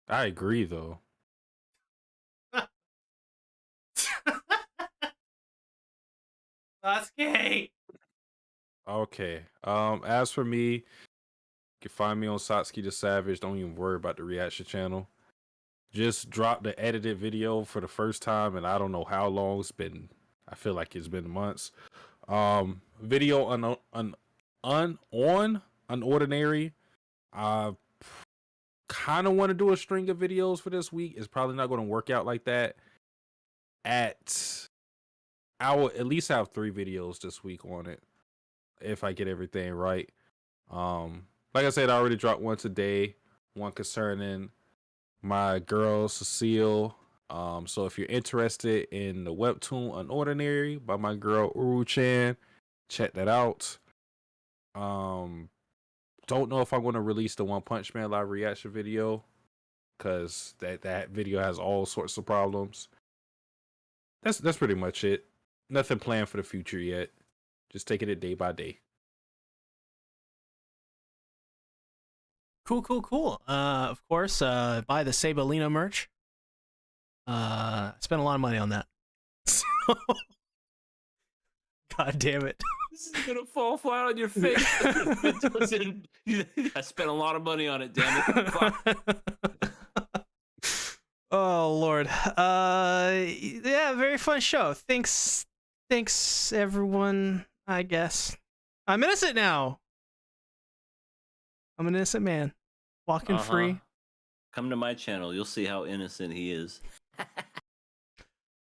I agree, though. Sasuke. Okay. As for me, you can find me on Satsuki the Savage. Don't even worry about the reaction channel. Just dropped the edited video for the first time, and I don't know how long it's been. I feel like it's been months. Video on Unordinary. I kind of want to do a string of videos for this week. It's probably not going to work out like that. I will at least have 3 videos this week on it if I get everything right. Like I said, I already dropped one today, one concerning my girl Cecile. So if you're interested in the webtoon Unordinary by my girl Uru-chan, check that out. Don't know if I'm going to release the One Punch Man live reaction video, because that video has all sorts of problems. That's pretty much it. Nothing planned for the future yet. Just taking it day by day. Cool. Of course, buy the Sabalina merch. Spent a lot of money on that. So, God damn it. This is gonna fall flat on your face. I spent a lot of money on it, damn it. Fuck. Oh Lord. Yeah, very fun show. Thanks everyone, I guess. I'm innocent now. I'm an innocent man. Walking free. Come to my channel. You'll see how innocent he is.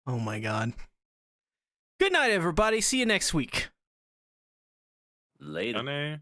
Oh my god. Good night, everybody. See you next week. Later. Honey.